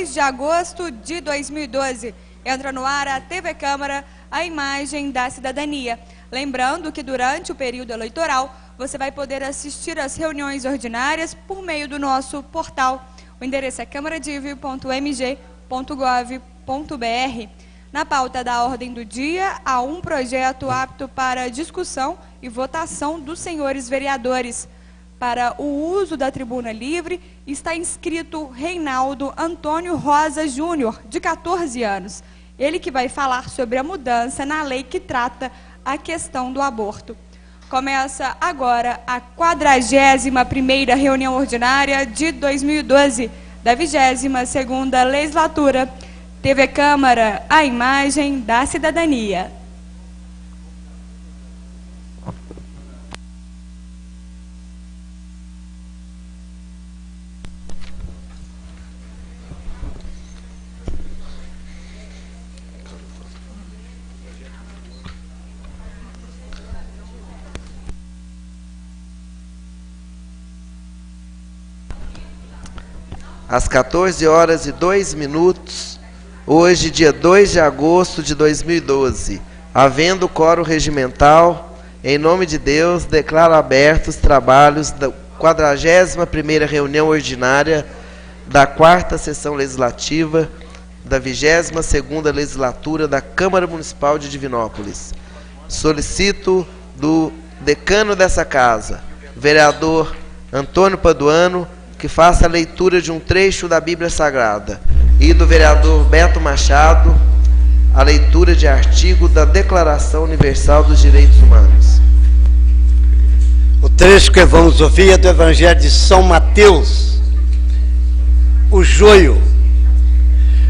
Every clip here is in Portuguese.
2 de agosto de 2012. Entra no ar a TV Câmara, a imagem da cidadania. Lembrando que durante o período eleitoral, você vai poder assistir às reuniões ordinárias por meio do nosso portal. O endereço é camaradiv.mg.gov.br. Na pauta da ordem do dia, há um projeto apto para discussão e votação dos senhores vereadores. Para o uso da tribuna livre, está inscrito Reinaldo Antônio Rosa Júnior, de 14 anos. Ele que vai falar sobre a mudança na lei que trata a questão do aborto. Começa agora a 41ª reunião ordinária de 2012, da 22ª legislatura. TV Câmara, a imagem da cidadania. Às 14h02, hoje, dia 2 de agosto de 2012, havendo quórum regimental, em nome de Deus, declaro abertos os trabalhos da 41ª reunião ordinária da 4ª sessão legislativa da 22ª legislatura da Câmara Municipal de Divinópolis. Solicito do decano dessa casa, vereador Antônio Paduano, que faça a leitura de um trecho da Bíblia Sagrada, e do vereador Beto Machado, a leitura de artigo da Declaração Universal dos Direitos Humanos. O trecho que vamos ouvir é do Evangelho de São Mateus, o joio.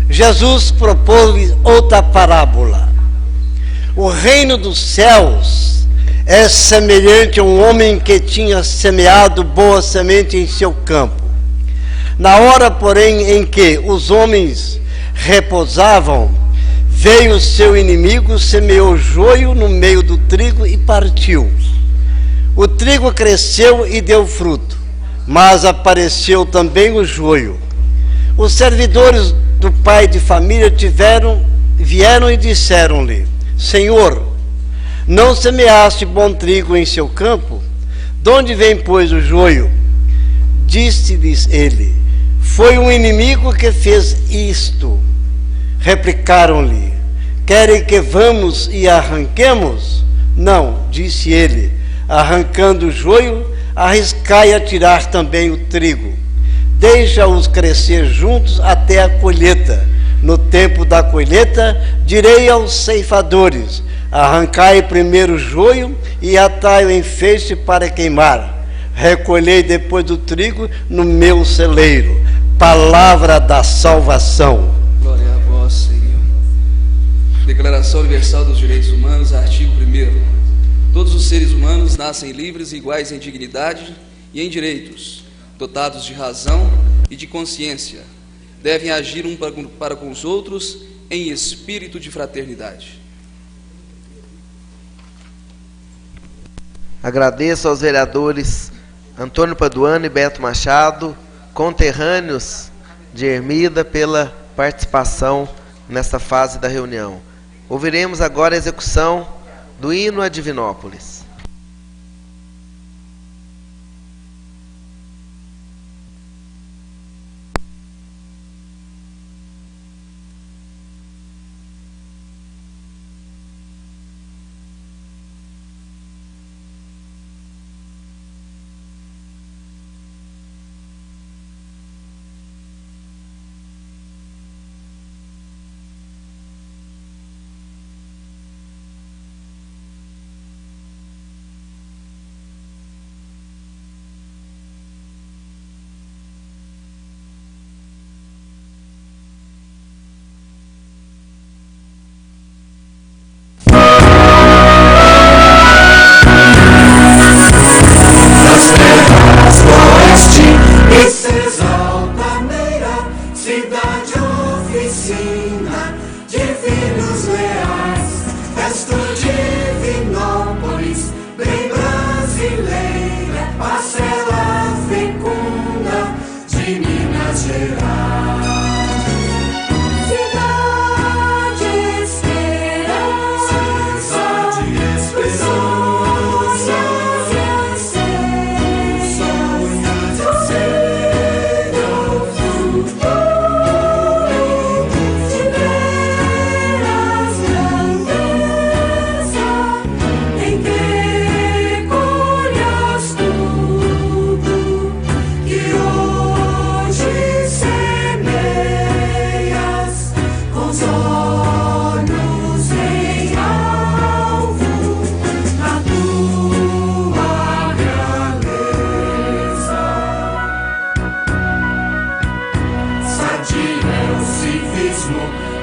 Jesus propôs outra parábola. O reino dos céus é semelhante a um homem que tinha semeado boa semente em seu campo. Na hora, porém, em que os homens repousavam, veio o seu inimigo, semeou joio no meio do trigo e partiu. O trigo cresceu e deu fruto, mas apareceu também o joio. Os servidores do pai de família vieram e disseram-lhe: Senhor, não semeaste bom trigo em seu campo? De onde vem, pois, o joio? Disse-lhes ele: foi um inimigo que fez isto. Replicaram-lhe: querem que vamos e arranquemos? Não, disse ele, arrancando o joio, arriscai a tirar também o trigo. Deixa-os crescer juntos até a colheita. No tempo da colheita, direi aos ceifadores: arrancai primeiro o joio e atai-o em feixe para queimar. Recolhei depois do trigo no meu celeiro. Palavra da salvação. Glória a vós, Senhor. Declaração Universal dos Direitos Humanos, artigo 1º. Todos os seres humanos nascem livres e iguais em dignidade e em direitos, dotados de razão e de consciência. Devem agir um para com os outros em espírito de fraternidade. Agradeço aos vereadores Antônio Paduano e Beto Machado, conterrâneos de Ermida, pela participação nesta fase da reunião. Ouviremos agora a execução do hino a Divinópolis.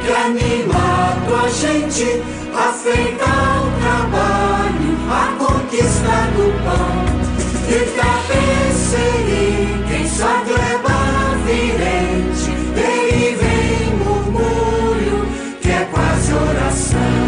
que anima a tua gente a feitar o trabalho, a conquista do pão. E tapeceria, quem só gleba virente, dele vem murmúrio, que é quase oração.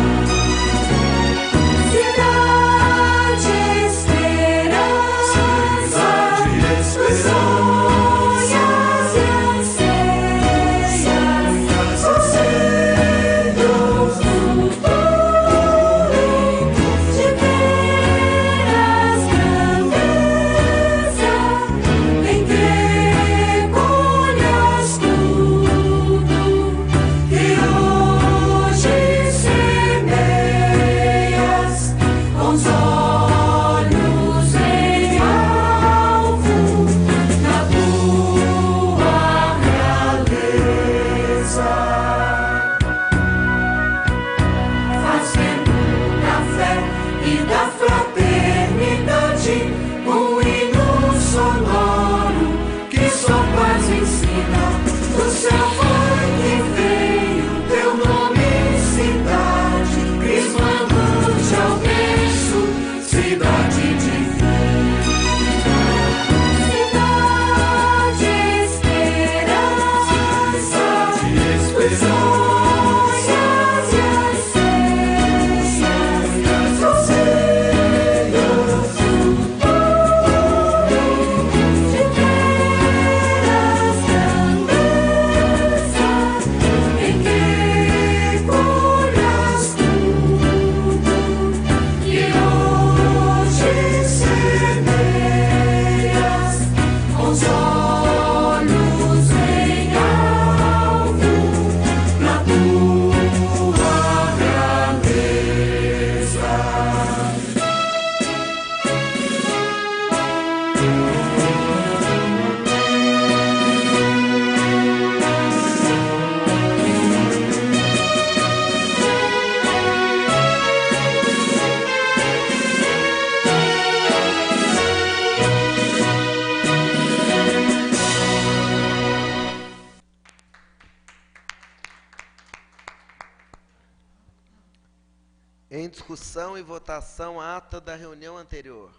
Em discussão e votação, a ata da reunião anterior.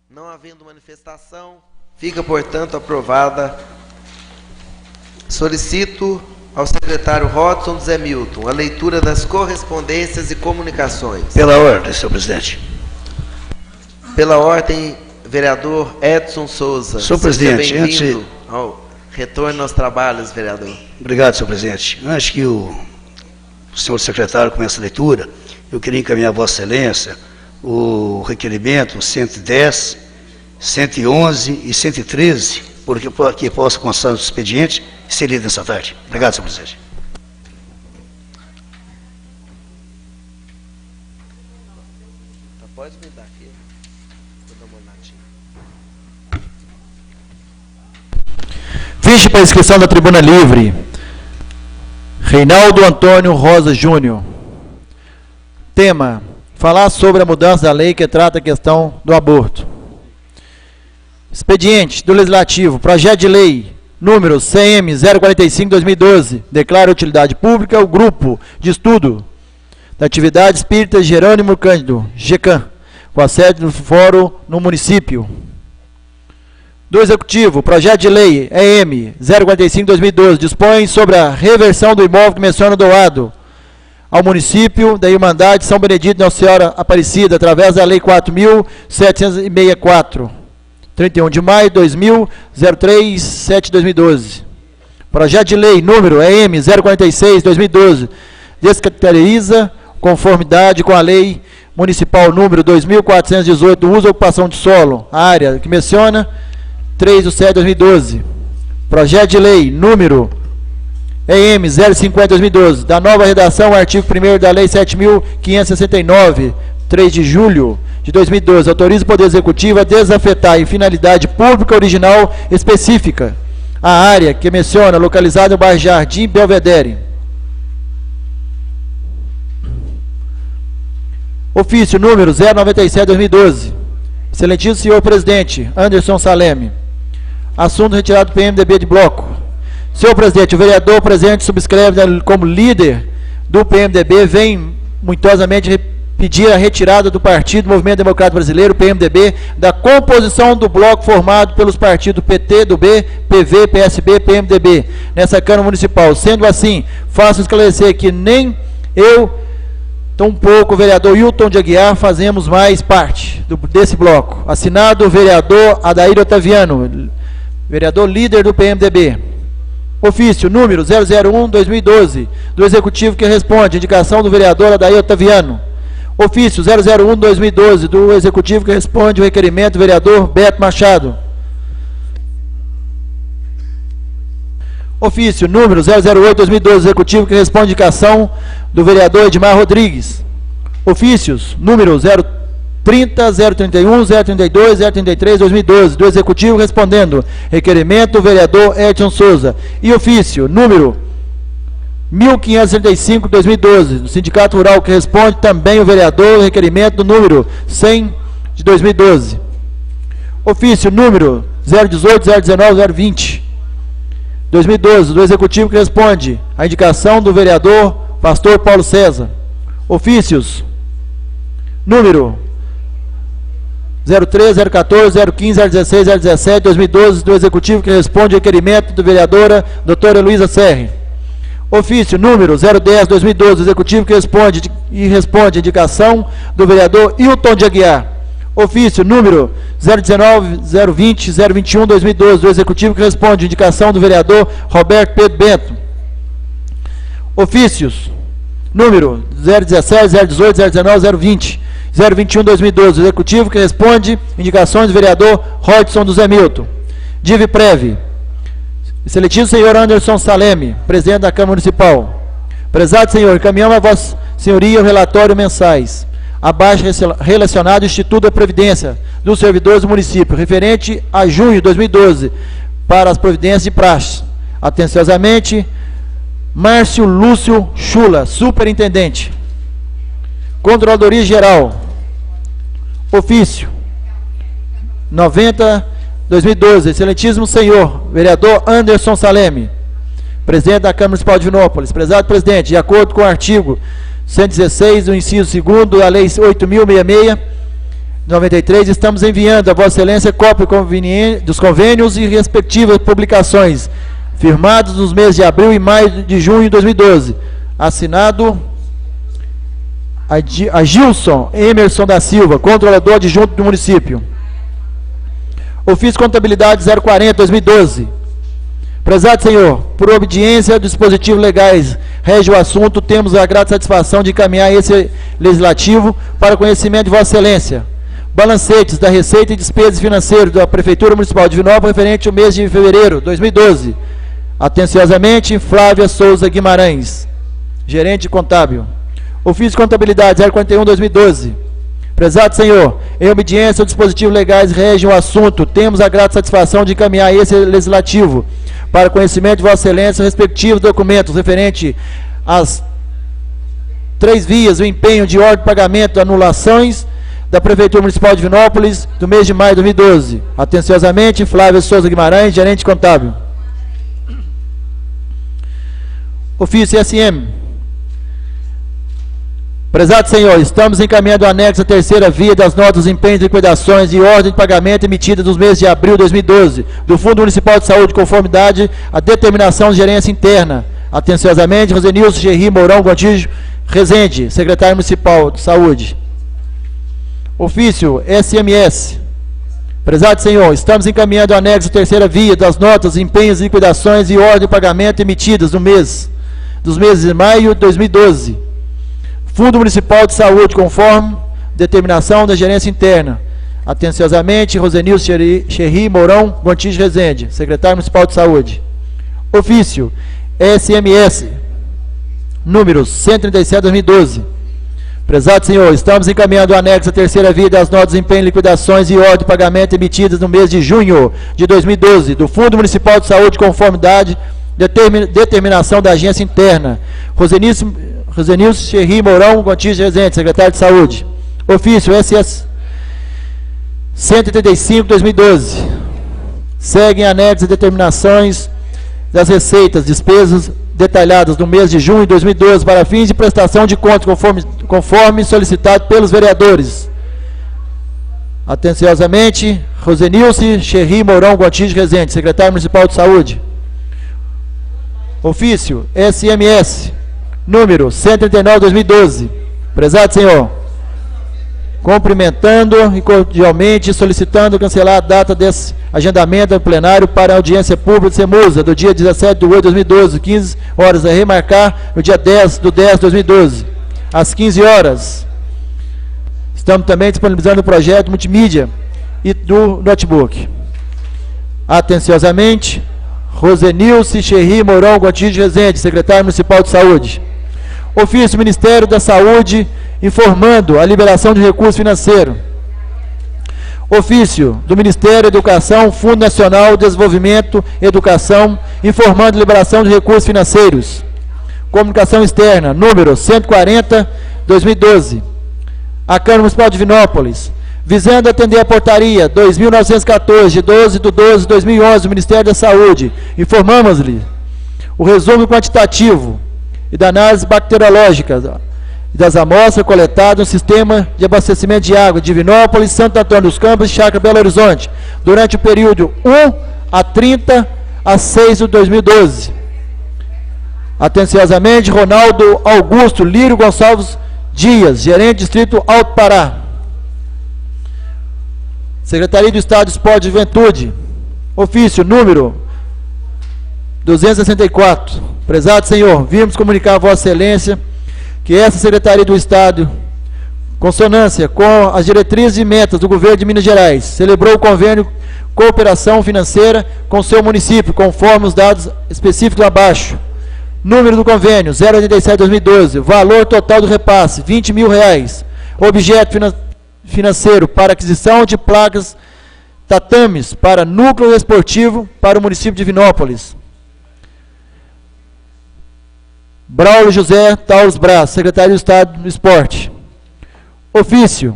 Não havendo manifestação, fica, portanto, aprovada. Solicito ao secretário Rodson Zé Milton a leitura das correspondências e comunicações. Pela ordem, senhor presidente. Pela ordem, vereador Edson Souza. Senhor presidente, bem-vindo ao retorno aos trabalhos, vereador. Obrigado, senhor presidente. Antes que o senhor secretário comece a leitura, eu queria encaminhar a Vossa Excelência o requerimento 110, 111 e 113, porque que possa constar no expediente e ser lido nessa tarde. Obrigado, senhor presidente. Pode me dar aqui. Vou dar uma olhadinha. Fiche para inscrição da tribuna livre. Reinaldo Antônio Rosa Júnior. Tema: falar sobre a mudança da lei que trata a questão do aborto. Expediente do Legislativo, projeto de lei número CM 045/2012, declara utilidade pública o grupo de estudo da atividade espírita Jerônimo Cândido, GECAM, com a sede do fórum no município. Do Executivo, projeto de lei EM 045/2012, dispõe sobre a reversão do imóvel que menciona doado ao município da Irmandade São Benedito Nossa Senhora Aparecida, através da Lei 4.764, 31 de maio de 2000, 03/7/2012. Projeto de lei número EM 046/2012, descaracteriza conformidade com a Lei Municipal número 2.418, do uso e ocupação de solo, a área que menciona 3/7/2012. Projeto de lei número EM 050/2012, da nova redação, artigo 1º da Lei 7.569, 3 de julho de 2012, autoriza o Poder Executivo a desafetar em finalidade pública original específica a área que menciona, localizada no bairro Jardim Belvedere. Ofício número 097/2012. Excelentíssimo senhor presidente Anderson Saleme. Assunto retirado do PMDB de bloco. Senhor presidente, o vereador presente subscreve como líder do PMDB, vem muitosamente pedir a retirada do Partido Movimento Democrático Brasileiro, PMDB, da composição do bloco formado pelos partidos PT, do B, PV, PSB, PMDB, nessa Câmara Municipal. Sendo assim, faço esclarecer que nem eu, tampouco o vereador Hilton de Aguiar, fazemos mais parte desse bloco. Assinado o vereador Adair Otaviano, vereador líder do PMDB. Ofício número 001-2012, do Executivo que responde, indicação do vereador Adair Otaviano. Ofício 001-2012, do Executivo que responde o requerimento do vereador Beto Machado. Ofício número 008-2012, do Executivo que responde a indicação do vereador Edmar Rodrigues. Ofícios número 030, 031, 032, 033, 2012, do Executivo respondendo requerimento do vereador Edson Souza. E ofício número 1535, 2012, do Sindicato Rural que responde também o vereador requerimento do número 100 de 2012. Ofício número 018, 019, 020, 2012, do Executivo que responde a indicação do vereador Pastor Paulo César. Ofícios número 03, 014, 015, 016, 017, 2012, do Executivo que responde ao requerimento do vereadora doutora Heloísa Serri. Ofício número 010, 2012, do Executivo que responde a indicação do vereador Hilton de Aguiar. Ofício número 019, 020, 021, 2012, do Executivo que responde a indicação do vereador Roberto Pedro Bento. Ofícios número 017, 018, 019, 020, 021, 2012, do Executivo que responde indicações do vereador Rodson do Zé Milton. Dive Prev. Excelentíssimo senhor Anderson Saleme, presidente da Câmara Municipal. Prezado senhor, encaminhamos a vossa senhoria o relatório mensais abaixo relacionado ao Instituto da Previdência dos servidores do município, referente a junho de 2012, para as providências de praxe. Atenciosamente, Márcio Lúcio Chula, superintendente. Controladoria Geral. Ofício 90, 2012, excelentíssimo senhor vereador Anderson Saleme, presidente da Câmara Municipal de Divinópolis. Prezado presidente, de acordo com o artigo 116, do inciso 2º da Lei 8.066, 93, estamos enviando a Vossa Excelência cópia dos convênios e respectivas publicações, firmados nos meses de abril e maio de junho de 2012. Assinado a Gilson Emerson da Silva, controlador adjunto do município. Ofício Contabilidade 040, 2012. Prezado senhor, por obediência dos dispositivos legais rege o assunto, temos a grata satisfação de encaminhar esse legislativo para conhecimento de Vossa Excelência. Balancetes da Receita e Despesas Financeiras da Prefeitura Municipal de Divinópolis referente ao mês de fevereiro de 2012. Atenciosamente, Flávia Souza Guimarães, gerente contábil. Ofício de Contabilidade 041, 2012. Prezado senhor, em obediência aos dispositivos legais regem o assunto, temos a grata satisfação de encaminhar esse legislativo para conhecimento de Vossa Excelência, respectivos documentos referente às 3 vias, o empenho de ordem de pagamento, anulações da Prefeitura Municipal de Divinópolis do mês de maio de 2012. Atenciosamente, Flávia Souza Guimarães, gerente contábil. Ofício SM. Prezado senhor, estamos encaminhando o anexo à terceira via das notas de empenho de liquidações e ordem de pagamento emitidas nos meses de abril de 2012 do Fundo Municipal de Saúde, conformidade à determinação de gerência interna. Atenciosamente, Rosenilson Gerri Mourão Gontijo Rezende, secretário municipal de saúde. Ofício SMS. Prezado senhor, estamos encaminhando o anexo à terceira via das notas, empenhos, liquidações e ordem de pagamento emitidas dos meses de maio de 2012. Fundo Municipal de Saúde, conforme determinação da gerência interna. Atenciosamente, Rosenilson Gerri Mourão Gontijo Rezende, secretário municipal de saúde. Ofício SMS número 137/2012. Prezado senhor, estamos encaminhando o anexo à terceira via das notas de empenho, liquidações e ordem de pagamento emitidas no mês de junho de 2012 do Fundo Municipal de Saúde, conformidade determinação da agência interna. Rosenilson Gerri Mourão Gontijo Rezende, secretário de saúde. Ofício SS 135/2012. Seguem anexos e determinações das receitas, despesas detalhadas no mês de junho de 2012 para fins de prestação de contas conforme solicitado pelos vereadores. Atenciosamente, Rosenilce Xerri Mourão Gontijo Rezende, secretário municipal de saúde. Ofício SMS, número 139/2012. Prezado senhor, cumprimentando e cordialmente solicitando cancelar a data desse agendamento do plenário para a audiência pública de Semusa, do dia 17/8/2012, 15 horas, a remarcar no dia 10/10/2012, às 15 horas. Estamos também disponibilizando o projeto multimídia e do notebook. Atenciosamente, Rosenilce Xerri Mourão Gontijo Rezende, secretário municipal de saúde. Ofício Ministério da Saúde informando a liberação de recurso financeiro. Ofício do Ministério da Educação, Fundo Nacional de Desenvolvimento e Educação, informando a liberação de recursos financeiros. Comunicação externa, número 140/2012. A Câmara Municipal de Divinópolis, visando atender a portaria 2.914, de 12/12/2011, do Ministério da Saúde, informamos-lhe o resumo quantitativo e da análise bacteriológica das amostras coletadas no sistema de abastecimento de água de Divinópolis, Santo Antônio dos Campos e Chácara Belo Horizonte, durante o período 1 a 30/6/2012. Atenciosamente, Ronaldo Augusto Lírio Gonçalves Dias, gerente Distrito Alto Pará. Secretaria do Estado de Esporte e Juventude, ofício número 264. Prezado senhor, vimos comunicar a Vossa Excelência que essa Secretaria do Estado, consonância com as diretrizes e metas do governo de Minas Gerais, celebrou o convênio cooperação financeira com seu município, conforme os dados específicos abaixo. Número do convênio 087/2012, valor total do repasse R$20.000. Objeto financeiro para aquisição de placas tatames para núcleo esportivo para o município de Divinópolis. Braulio José Taurus Braz, secretário do Estado do Esporte. Ofício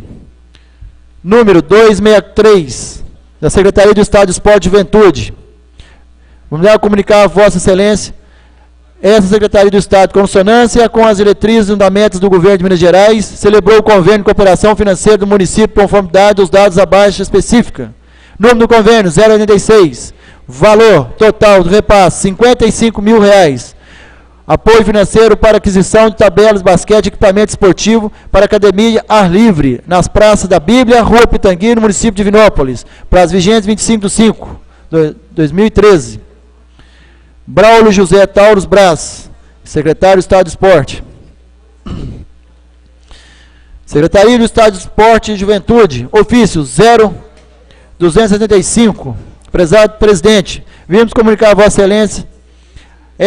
número 263 da Secretaria do Estado do Esporte e Juventude. Vamos lá comunicar a Vossa Excelência essa Secretaria do Estado, consonância com as diretrizes e fundamentos do governo de Minas Gerais, celebrou o convênio de cooperação financeira do município com conformidade dos dados abaixo específica. Número do convênio 086. Valor total do repasse R$55.000. Apoio financeiro para aquisição de tabelas, basquete e equipamento esportivo para academia ar livre, nas praças da Bíblia, Rua Pitangui, no município de Divinópolis, para as vigentes 25/5/2013. Braulio José Taurus Braz, secretário do Estado do Esporte. Secretaria do Estado do Esporte e Juventude, ofício 0275. Prezado presidente, vimos comunicar a Vossa Excelência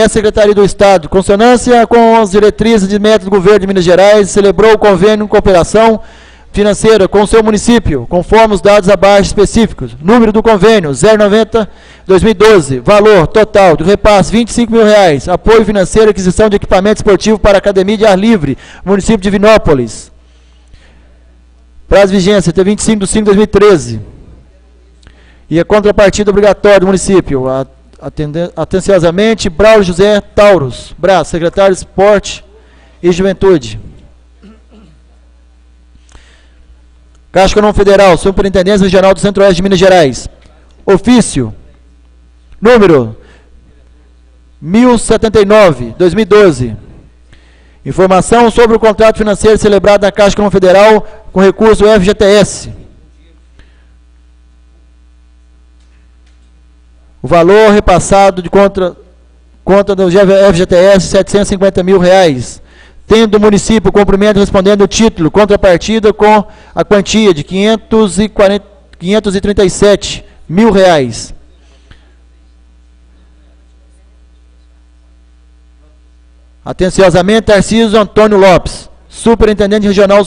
Secretaria do Estado, consonância com as diretrizes de metas do governo de Minas Gerais, celebrou o convênio de cooperação financeira com o seu município, conforme os dados abaixo específicos. Número do convênio 090/2012, valor total do repasse R$25.000, apoio financeiro e aquisição de equipamento esportivo para a academia de ar livre, município de Divinópolis. Prazo de vigência até 25/5/2013. E a contrapartida obrigatória do município, atenciosamente, Braulio José Taurus Braz, secretário de Esporte e Juventude. Caixa Econômica Federal, Superintendência Regional do Centro-Oeste de Minas Gerais. Ofício número 1079/2012. Informação sobre o contrato financeiro celebrado na Caixa Econômica Federal com recurso FGTS. O valor repassado de conta do FGTS R$750.000. Tendo o município cumprimento respondendo o título, contrapartida com a quantia de R$537.000. Atenciosamente, Tarcísio Antônio Lopes, superintendente regional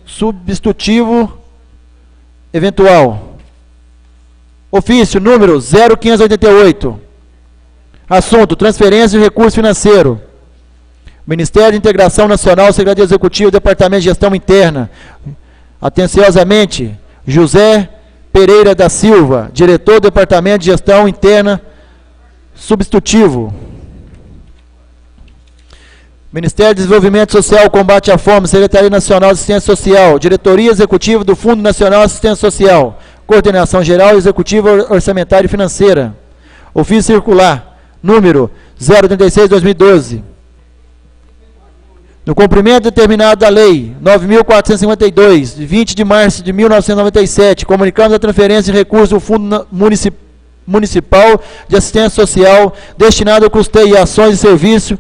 substitutivo eventual. Ofício número 0588. Assunto: transferência de recurso financeiro. Ministério de Integração Nacional, Secretaria Executiva, Departamento de Gestão Interna. Atenciosamente, José Pereira da Silva, diretor do Departamento de Gestão Interna, Substitutivo. Ministério do Desenvolvimento Social, Combate à Fome, Secretaria Nacional de Assistência Social, Diretoria Executiva do Fundo Nacional de Assistência Social, Coordenação Geral Executiva Orçamentária e Financeira. Ofício Circular, número 086/2012. No cumprimento determinado da Lei 9.452, de 20 de março de 1997, comunicamos a transferência de recursos do Fundo Municipal de Assistência Social destinado ao custeio e ações de serviço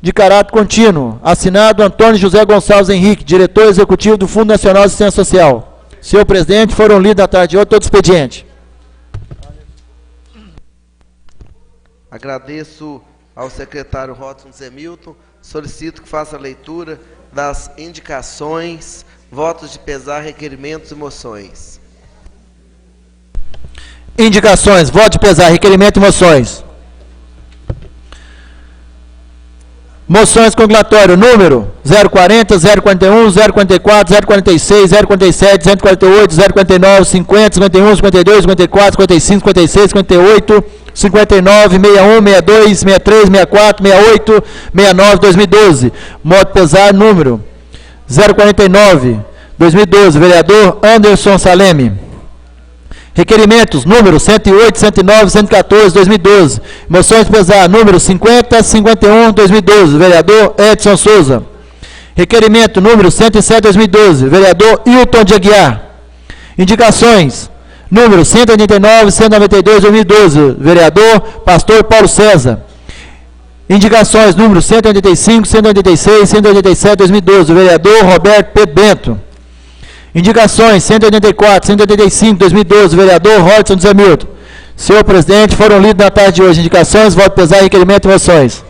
de caráter contínuo. Assinado Antônio José Gonçalves Henrique, diretor executivo do Fundo Nacional de Assistência Social. Senhor presidente, foram lidos na tarde de hoje todo o expediente. Agradeço ao secretário Rodson Zé Milton. Solicito que faça a leitura das indicações, votos de pesar, requerimentos e moções. Indicações, voto de pesar, requerimento e moções. Moções congregatório, número 040, 041, 044, 046, 047, 148, 049, 50, 51, 52, 54, 55, 56, 58, 59, 61, 62, 63, 64, 68, 69, 2012. Moto pesar, número 049, 2012, vereador Anderson Saleme. Requerimentos, número 108, 109, 114, 2012. Moções de pesar, número 50, 51, 2012. Vereador Edson Souza. Requerimento, número 107, 2012. Vereador Hilton de Aguiar. Indicações, número 189, 192, 2012. Vereador Pastor Paulo César. Indicações, número 185, 186, 187, 2012. Vereador Roberto Pedro Bento. Indicações 184, 185, 2012, vereador Rodson Zé Milton. Senhor presidente, foram lidos na tarde de hoje. Indicações, voto pesar, requerimento e moções.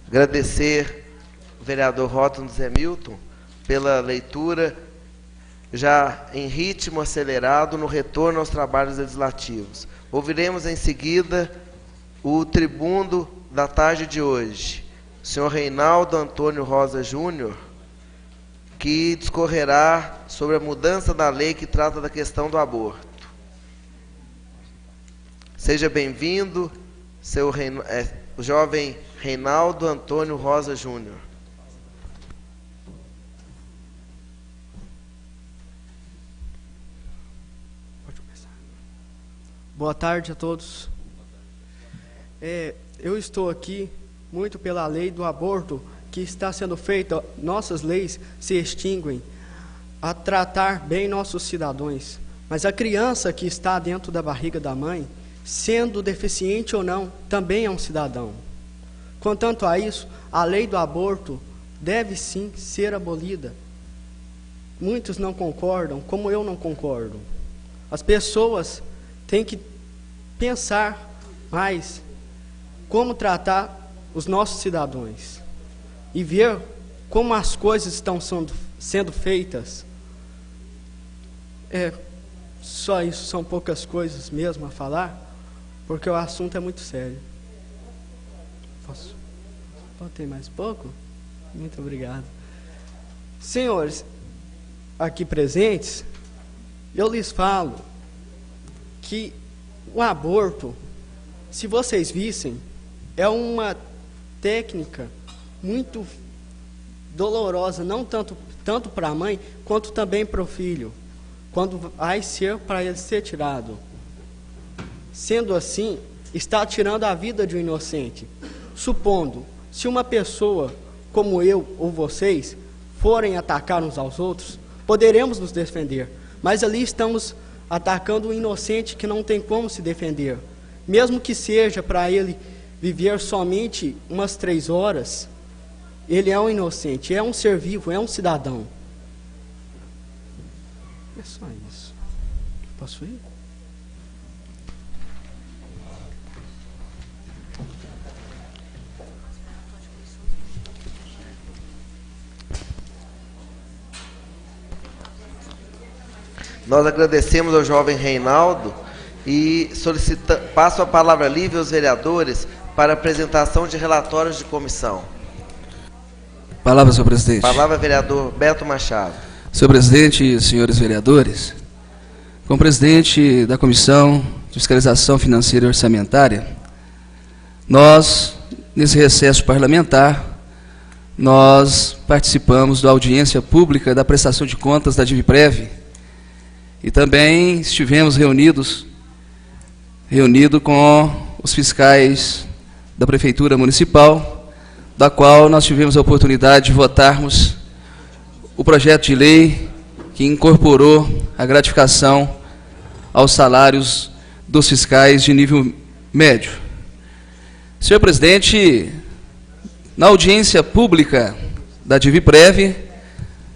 Agradecer o vereador Rodson Zé Milton pela leitura, já em ritmo acelerado, no retorno aos trabalhos legislativos. Ouviremos em seguida o tribuno da tarde de hoje, o senhor Reinaldo Antônio Rosa Júnior, que discorrerá sobre a mudança da lei que trata da questão do aborto. Seja bem-vindo, o jovem Reinaldo Antônio Rosa Júnior. Boa tarde a todos. Eu estou aqui muito pela lei do aborto que está sendo feita. Nossas leis se extinguem a tratar bem nossos cidadãos. Mas a criança que está dentro da barriga da mãe, sendo deficiente ou não, também é um cidadão. Quanto a isso, a lei do aborto deve sim ser abolida. Muitos não concordam, como eu não concordo. As pessoas tem que pensar mais como tratar os nossos cidadãos e ver como as coisas estão sendo feitas. Só isso, são poucas coisas mesmo a falar, porque o assunto é muito sério. Posso ter mais pouco? Muito obrigado. Senhores aqui presentes, eu lhes falo que o aborto, se vocês vissem, é uma técnica muito dolorosa, não tanto para a mãe, quanto também para o filho, quando vai ser para ele ser tirado. Sendo assim, está tirando a vida de um inocente. Supondo, se uma pessoa como eu ou vocês forem atacar uns aos outros, poderemos nos defender, mas ali estamos atacando um inocente que não tem como se defender. Mesmo que seja para ele viver somente umas 3 horas, ele é um inocente, é um ser vivo, é um cidadão. É só isso. Posso ir? Nós agradecemos ao jovem Reinaldo e passo a palavra livre aos vereadores para apresentação de relatórios de comissão. Palavra, senhor presidente. Palavra, vereador Beto Machado. Senhor presidente e senhores vereadores, como presidente da Comissão de Fiscalização Financeira e Orçamentária, nós, nesse recesso parlamentar, nós participamos da audiência pública da prestação de contas da DIVPREV e também estivemos reunido com os fiscais da Prefeitura Municipal, da qual nós tivemos a oportunidade de votarmos o projeto de lei que incorporou a gratificação aos salários dos fiscais de nível médio. Senhor presidente, na audiência pública da DIVPREV,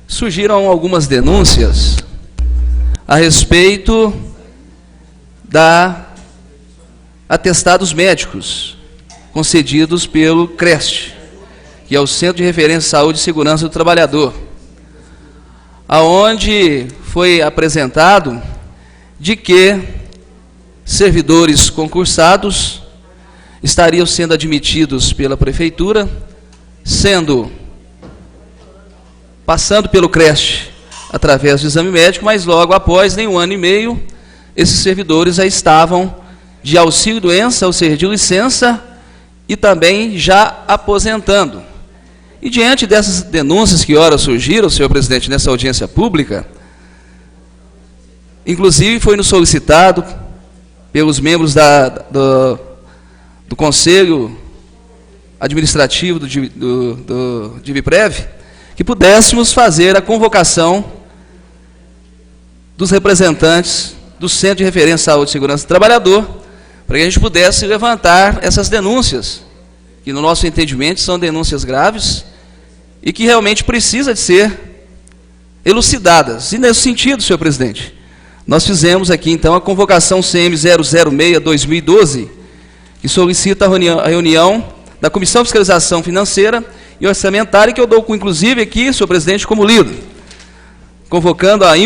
surgiram algumas denúncias a respeito da atestados médicos concedidos pelo CREST, que é o Centro de Referência de Saúde e Segurança do Trabalhador, aonde foi apresentado de que servidores concursados estariam sendo admitidos pela Prefeitura, passando pelo CREST através do exame médico, mas logo após, nem 1 ano e meio, esses servidores já estavam de auxílio-doença, ou seja, de licença, e também já aposentando. E diante dessas denúncias que ora surgiram, senhor presidente, nessa audiência pública, inclusive foi nos solicitado pelos membros do Conselho Administrativo do DIVPREV, que pudéssemos fazer a convocação dos representantes do Centro de Referência à Saúde e Segurança do Trabalhador, para que a gente pudesse levantar essas denúncias, que no nosso entendimento são denúncias graves e que realmente precisa de ser elucidadas. E nesse sentido, senhor presidente, nós fizemos aqui então a convocação CM 006/2012, que solicita a reunião da Comissão de Fiscalização Financeira e Orçamentária, que eu dou inclusive aqui, senhor presidente, como líder, convocando a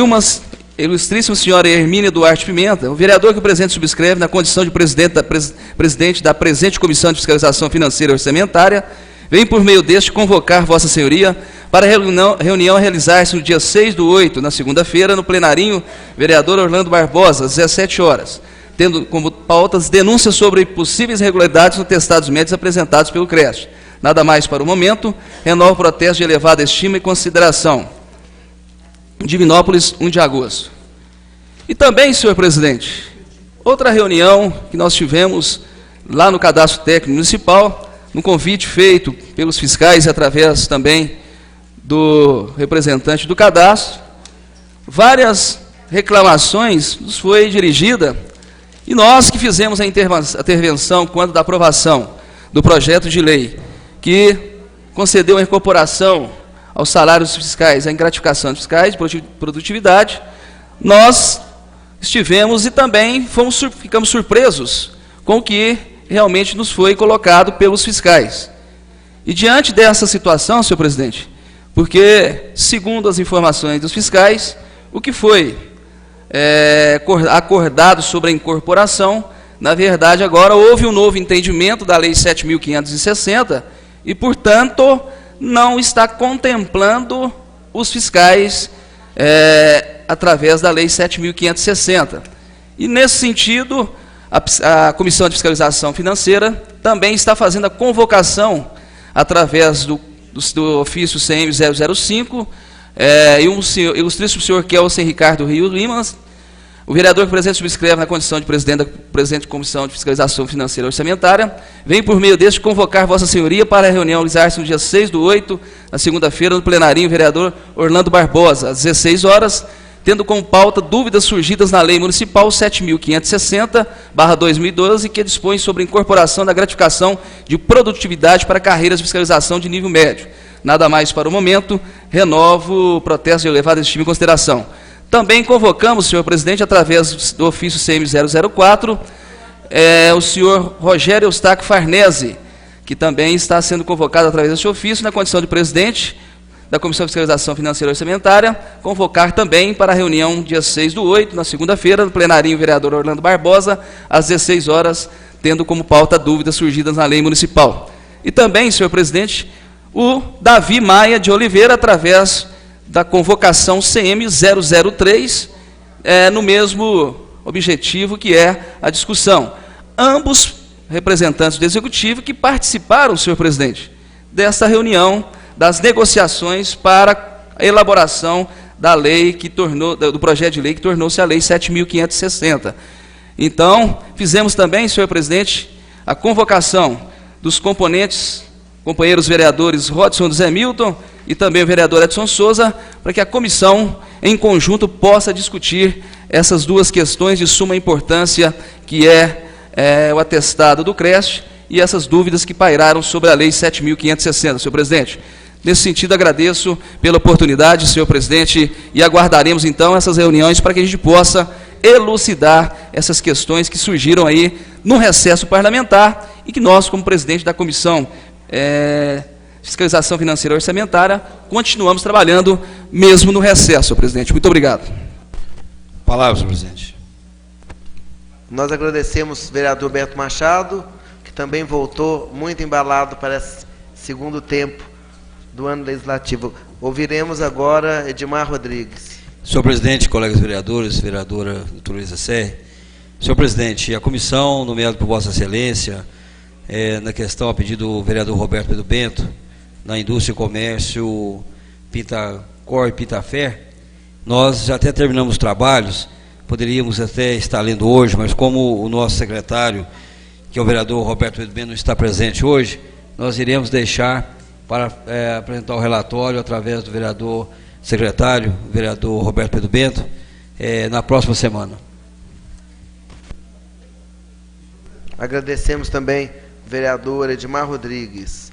ilustríssima senhora Hermínia Duarte Pimenta, o vereador que o presidente subscreve na condição de presidente da presente Comissão de Fiscalização Financeira e Orçamentária, vem por meio deste convocar Vossa Senhoria para a reunião a realizar-se no dia 6/8, na segunda-feira, no plenarinho, vereador Orlando Barbosa, às 17 horas, tendo como pautas denúncias sobre possíveis irregularidades no testados médicos apresentados pelo CREST. Nada mais para o momento, renovo o protesto de elevada estima e consideração. Divinópolis, 1 de agosto. E também, senhor presidente, outra reunião que nós tivemos lá no Cadastro Técnico Municipal, no convite feito pelos fiscais e através também do representante do cadastro, várias reclamações nos foi dirigida, e nós que fizemos a intervenção quanto da aprovação do projeto de lei, que concedeu a incorporação aos salários fiscais, a gratificação dos fiscais de produtividade, nós estivemos e também ficamos surpresos com o que realmente nos foi colocado pelos fiscais. E diante dessa situação, senhor presidente, porque, segundo as informações dos fiscais, o que foi acordado sobre a incorporação, na verdade, agora houve um novo entendimento da Lei 7.560 e, portanto, não está contemplando os fiscais através da Lei 7.560. E, nesse sentido, a Comissão de Fiscalização Financeira também está fazendo a convocação, através do ofício CM 005, e o ilustríssimo senhor Kelsen Ricardo Rio Limas, o vereador que o presidente subscreve na condição de presidente da presente Comissão de Fiscalização Financeira e Orçamentária, vem por meio deste convocar Vossa Senhoria para a reunião realizar-se no dia 6/8, na segunda-feira, no plenarinho, vereador Orlando Barbosa, às 16 horas, tendo como pauta dúvidas surgidas na Lei Municipal 7.560/2012, que dispõe sobre a incorporação da gratificação de produtividade para carreiras de fiscalização de nível médio. Nada mais para o momento, renovo o protesto de elevada estima e consideração. Também convocamos, senhor presidente, através do ofício CM 004, o senhor Rogério Eustáquio Farnese, que também está sendo convocado através desse ofício, na condição de presidente da Comissão de Fiscalização Financeira e Orçamentária convocar também para a reunião dia 6/8, na segunda-feira, no plenarinho, o vereador Orlando Barbosa, às 16 horas, tendo como pauta dúvidas surgidas na lei municipal. E também, senhor presidente, o Davi Maia de Oliveira, através da convocação CM 003, no mesmo objetivo que é a discussão. Ambos representantes do Executivo que participaram, senhor presidente, desta reunião, das negociações para a elaboração da lei que tornou, do projeto de lei que tornou-se a Lei 7.560. Então, fizemos também, senhor presidente, a convocação dos companheiros vereadores Rodson José Milton e também o vereador Edson Souza, para que a comissão, em conjunto, possa discutir essas duas questões de suma importância, que é o atestado do CREST e essas dúvidas que pairaram sobre a Lei 7.560, senhor presidente. Nesse sentido, agradeço pela oportunidade, senhor presidente, e aguardaremos, então, essas reuniões para que a gente possa elucidar essas questões que surgiram aí no recesso parlamentar e que nós, como presidente da Comissão Fiscalização Financeira e Orçamentária, continuamos trabalhando mesmo no recesso, senhor presidente. Muito obrigado. Palavra, senhor presidente. Nós agradecemos o vereador Beto Machado, que também voltou muito embalado para esse segundo tempo do ano legislativo. Ouviremos agora Edmar Rodrigues. Senhor presidente, colegas vereadores, vereadora doutora Luísa Serri. Senhor presidente, a comissão, nomeada por Vossa Excelência, na questão a pedido do vereador Roberto Pedro Bento, na Indústria e Comércio Pintacor e Pintafé, nós já até terminamos os trabalhos, poderíamos até estar lendo hoje, mas como o nosso secretário, que é o vereador Roberto Pedro Bento, não está presente hoje, nós iremos deixar para apresentar o relatório através do vereador secretário, vereador Roberto Pedro Bento, na próxima semana. Agradecemos também o vereador Edmar Rodrigues.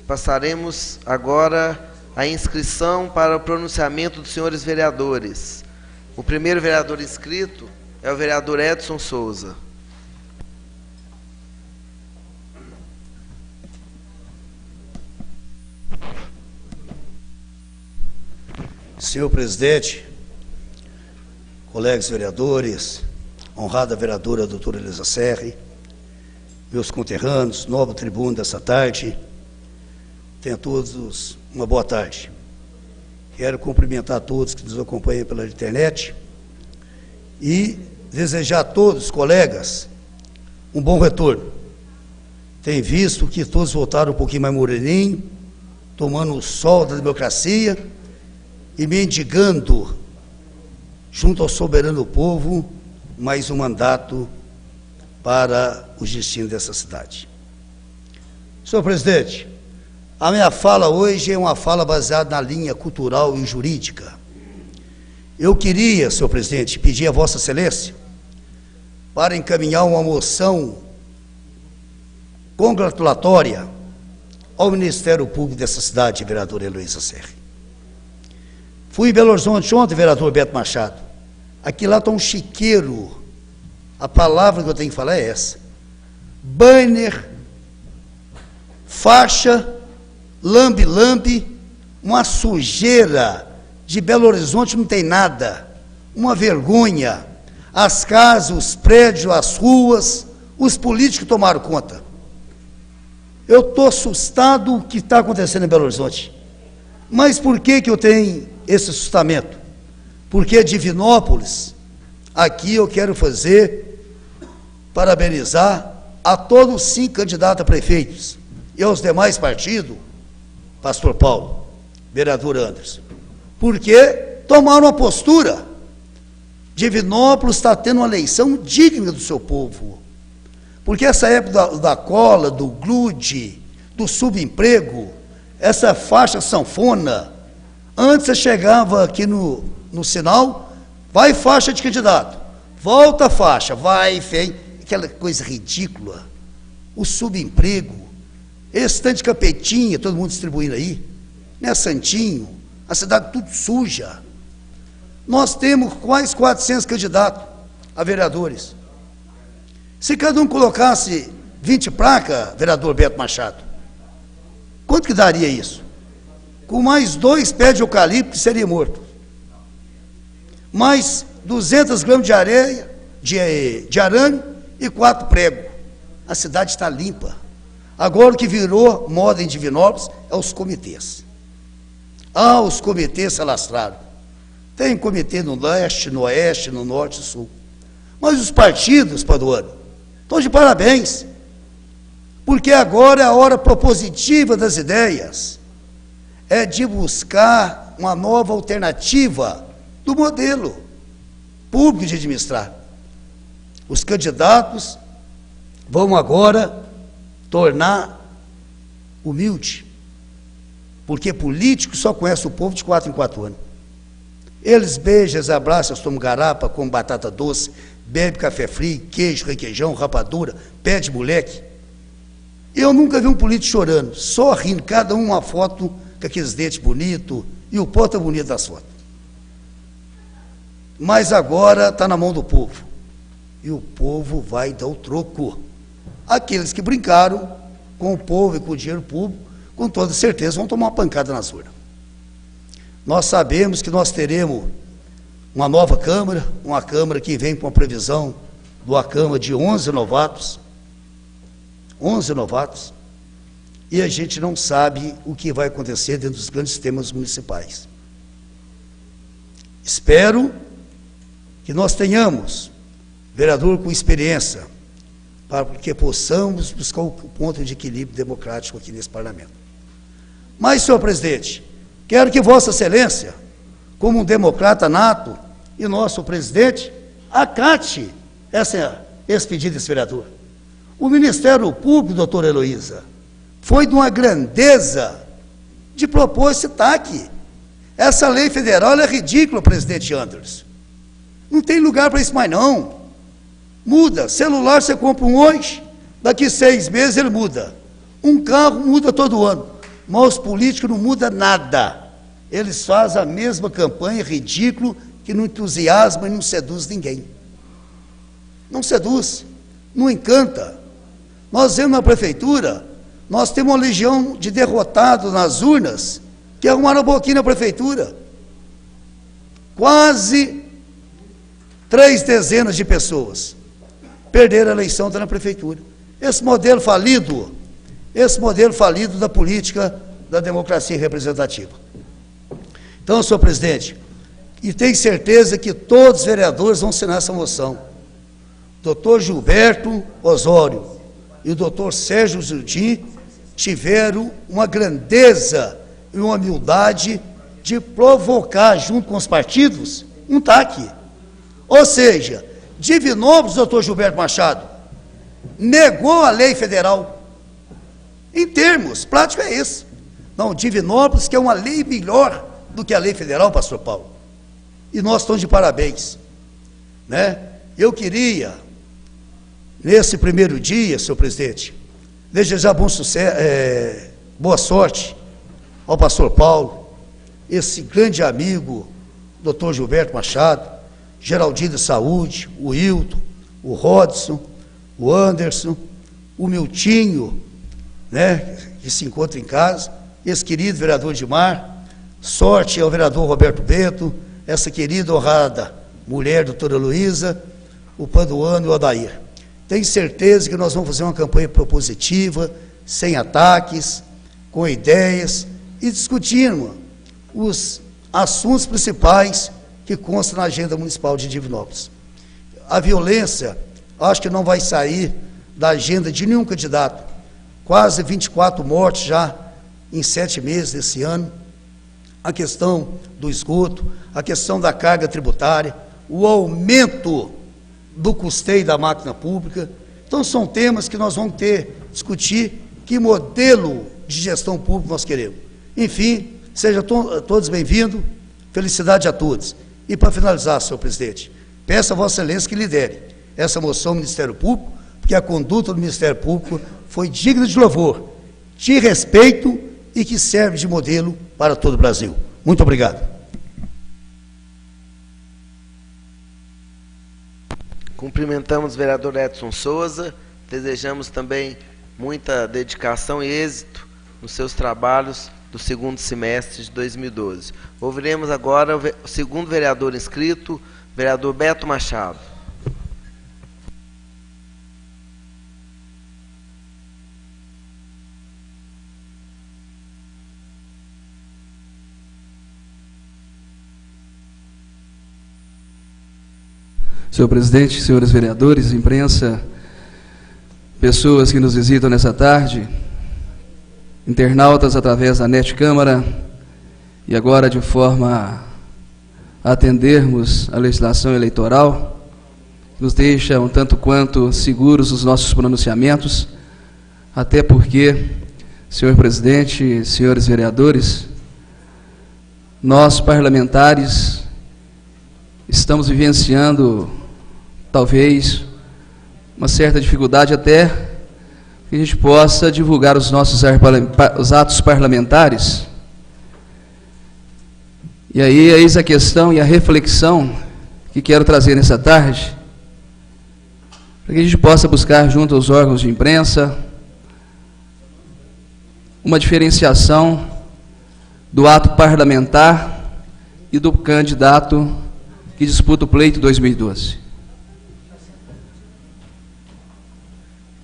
Passaremos agora a inscrição para o pronunciamento dos senhores vereadores. O primeiro vereador inscrito é o vereador Edson Souza. Senhor presidente, colegas vereadores, honrada vereadora doutora Luísa Serri, meus conterrâneos, novo tribuno dessa tarde, tenham todos uma boa tarde. Quero cumprimentar a todos que nos acompanham pela internet e desejar a todos, colegas, um bom retorno. Tenho visto que todos voltaram um pouquinho mais moreninho, tomando o sol da democracia e mendigando, junto ao soberano povo, mais um mandato para os destinos dessa cidade. Senhor presidente, a minha fala hoje é uma fala baseada na linha cultural e jurídica. Eu queria, senhor presidente, pedir a Vossa Excelência para encaminhar uma moção congratulatória ao Ministério Público dessa cidade, vereadora Luísa Serri. Fui em Belo Horizonte ontem, vereador Beto Machado. Aqui lá está um chiqueiro. A palavra que eu tenho que falar é essa. Banner, faixa, lambe-lambe, uma sujeira. De Belo Horizonte não tem nada. Uma vergonha. As casas, os prédios, as ruas, os políticos tomaram conta. Eu estou assustado com o que está acontecendo em Belo Horizonte. Mas por que eu tenho esse assustamento? Porque Divinópolis, aqui eu quero parabenizar a todos os 5 candidatos a prefeitos e aos demais partidos, pastor Paulo, vereador Anderson, porque tomaram uma postura. Divinópolis está tendo uma eleição digna do seu povo, porque essa época da cola, do glude, do subemprego, essa faixa sanfona, antes você chegava aqui no sinal, vai faixa de candidato, volta a faixa, vai, vem, aquela coisa ridícula, o subemprego, esse tanto de capetinha, todo mundo distribuindo aí, né, Santinho, a cidade tudo suja. Nós temos quase 400 candidatos a vereadores. Se cada um colocasse 20 placas, vereador Beto Machado, Quanto que daria isso? Com mais 2 pés de eucalipto, que seria morto. Mais 200 gramas de areia, de arame e 4 pregos. A cidade está limpa. Agora o que virou moda em Divinópolis é os comitês. Os comitês se alastraram. Tem comitê no leste, no oeste, no norte e sul. Mas os partidos, Paduano, estão de parabéns. Porque agora é a hora propositiva das ideias. É de buscar uma nova alternativa do modelo público de administrar. Os candidatos vão agora tornar humilde, porque político só conhece o povo de 4 em 4 anos. Eles beijam, eles abraçam, eles tomam garapa, comem batata doce, bebem café frio, queijo, requeijão, rapadura, pé de moleque. Eu nunca vi um político chorando, só rindo, cada um uma foto com aqueles dentes bonitos e o porta bonito das fotos. Mas agora está na mão do povo. E o povo vai dar o troco. Aqueles que brincaram com o povo e com o dinheiro público, com toda certeza vão tomar uma pancada nas urnas. Nós sabemos que nós teremos uma nova Câmara, uma Câmara que vem com a previsão do Acama de 11 novatos, e a gente não sabe o que vai acontecer dentro dos grandes sistemas municipais. Espero que nós tenhamos vereador com experiência, para que possamos buscar o ponto de equilíbrio democrático aqui nesse parlamento. Mas, senhor presidente, quero que Vossa Excelência, como democrata nato e nosso presidente, acate esse pedido desse vereador. O Ministério Público, doutora Heloísa, foi de uma grandeza de propor esse TAC. Essa lei federal é ridícula, presidente Anderson. Não tem lugar para isso mais não. Muda. Celular você compra um hoje, daqui 6 meses ele muda. Um carro muda todo ano. Mas os políticos não mudam nada. Eles fazem a mesma campanha ridícula que não entusiasma e não seduz ninguém. Não seduz, não encanta. Nós vemos na prefeitura, nós temos uma legião de derrotados nas urnas que arrumaram a boquinha na prefeitura. Quase 3 dezenas de pessoas perderam a eleição na prefeitura. Esse modelo falido da política da democracia representativa. Então, senhor presidente, e tenho certeza que todos os vereadores vão assinar essa moção. Doutor Gilberto Osório e o doutor Sérgio Zurdim tiveram uma grandeza e uma humildade de provocar, junto com os partidos, um TAC. Ou seja, Divinópolis, doutor Gilberto Machado, negou a lei federal. Em termos práticos é esse. Não, Divinópolis quer uma lei melhor do que a lei federal, pastor Paulo. E nós estamos de parabéns. Né? Eu queria, nesse primeiro dia, senhor presidente, desejar bom sucesso, boa sorte ao pastor Paulo, esse grande amigo, doutor Gilberto Machado, Geraldinho da Saúde, o Hilton, o Rodson, o Anderson, o Miltinho, né, que se encontra em casa, esse querido vereador Dimar, sorte ao vereador Roberto Bento, essa querida honrada mulher, doutora Luísa, o Paduano e o Odair. Tenho certeza que nós vamos fazer uma campanha propositiva, sem ataques, com ideias, e discutirmos os assuntos principais que constam na agenda municipal de Divinópolis. A violência, acho que não vai sair da agenda de nenhum candidato. Quase 24 mortes já em 7 meses desse ano. A questão do esgoto, a questão da carga tributária, o aumento do custeio da máquina pública. Então, são temas que nós vamos discutir que modelo de gestão pública nós queremos. Enfim, sejam todos bem-vindos, felicidade a todos. E para finalizar, senhor presidente, peço a Vossa Excelência que lidere essa moção do Ministério Público, porque a conduta do Ministério Público foi digna de louvor, de respeito e que serve de modelo para todo o Brasil. Muito obrigado. Cumprimentamos o vereador Edson Souza, desejamos também muita dedicação e êxito nos seus trabalhos do segundo semestre de 2012. Ouviremos agora o segundo vereador inscrito, vereador Beto Machado. Senhor presidente, senhores vereadores, imprensa, pessoas que nos visitam nessa tarde, internautas através da NET Câmara, e agora de forma a atendermos a legislação eleitoral, nos deixa um tanto quanto seguros os nossos pronunciamentos, até porque, senhor presidente, senhores vereadores, nós parlamentares estamos vivenciando talvez uma certa dificuldade até que a gente possa divulgar os nossos atos parlamentares. E aí, eis a questão e a reflexão que quero trazer nessa tarde, para que a gente possa buscar junto aos órgãos de imprensa uma diferenciação do ato parlamentar e do candidato que disputa o pleito 2012.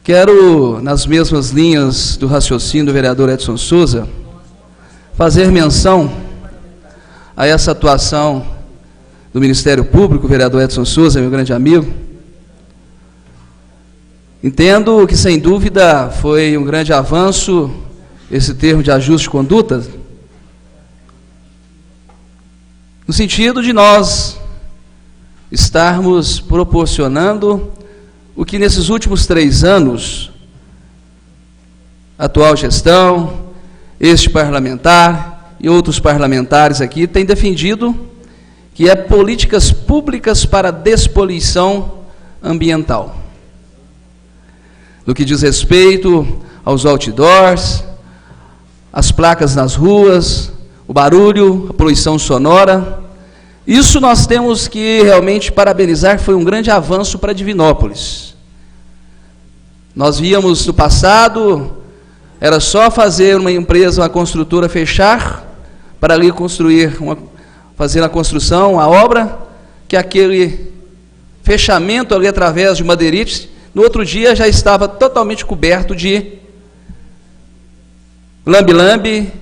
Quero, nas mesmas linhas do raciocínio do vereador Edson Souza, fazer menção a essa atuação do Ministério Público, o vereador Edson Souza, meu grande amigo. Entendo que, sem dúvida, foi um grande avanço esse termo de ajuste de conduta, no sentido de nós estarmos proporcionando o que nesses últimos 3 anos, a atual gestão, este parlamentar e outros parlamentares aqui têm defendido, que é políticas públicas para despoluição ambiental. No que diz respeito aos outdoors, as placas nas ruas, o barulho, a poluição sonora, isso nós temos que realmente parabenizar, foi um grande avanço para Divinópolis. Nós víamos no passado, era só fazer uma empresa, uma construtora fechar, para ali construir, fazer a construção, a obra, que aquele fechamento ali através de madeirites, no outro dia já estava totalmente coberto de lambe-lambe,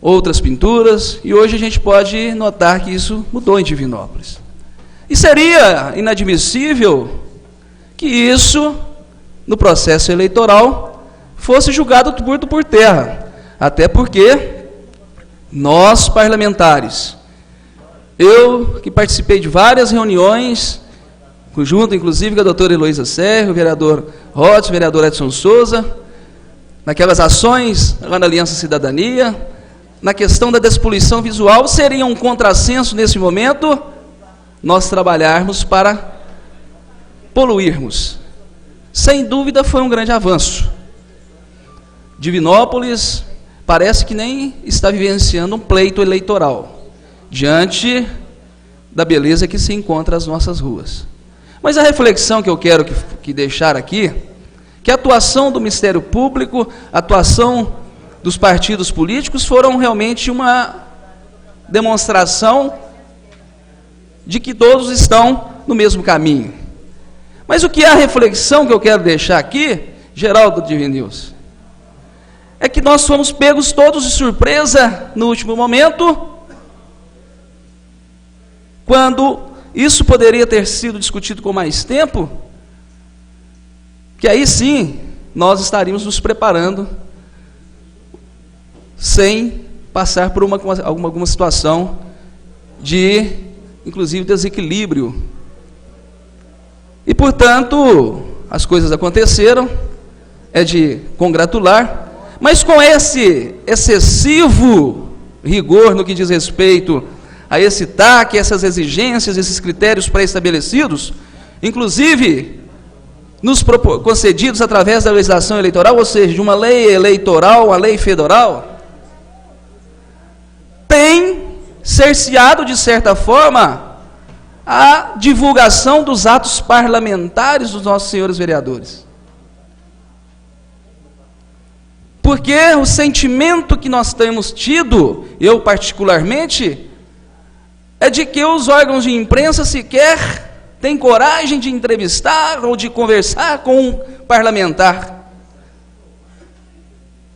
outras pinturas, e hoje a gente pode notar que isso mudou em Divinópolis. E seria inadmissível que isso, no processo eleitoral, fosse julgado por terra, até porque nós, parlamentares, eu que participei de várias reuniões, junto inclusive com a doutora Heloísa Serra, o vereador Rotes, o vereador Edson Souza, naquelas ações lá na Aliança Cidadania, na questão da despoluição visual, seria um contrassenso nesse momento nós trabalharmos para poluirmos. Sem dúvida foi um grande avanço. Divinópolis parece que nem está vivenciando um pleito eleitoral, diante da beleza que se encontra as nossas ruas. Mas a reflexão que eu quero que deixar aqui, que a atuação do Ministério Público, a atuação dos partidos políticos foram realmente uma demonstração de que todos estão no mesmo caminho. Mas o que é a reflexão que eu quero deixar aqui, Geraldo Divinils, é que nós fomos pegos todos de surpresa no último momento, quando isso poderia ter sido discutido com mais tempo, que aí sim nós estaríamos nos preparando sem passar por alguma situação de, inclusive, desequilíbrio. E, portanto, as coisas aconteceram, é de congratular, mas com esse excessivo rigor no que diz respeito a esse TAC, essas exigências, esses critérios pré-estabelecidos, inclusive nos concedidos através da legislação eleitoral, ou seja, de uma lei eleitoral, a lei federal, tem cerceado, de certa forma, a divulgação dos atos parlamentares dos nossos senhores vereadores. Porque o sentimento que nós temos tido, eu particularmente, é de que os órgãos de imprensa sequer têm coragem de entrevistar ou de conversar com um parlamentar.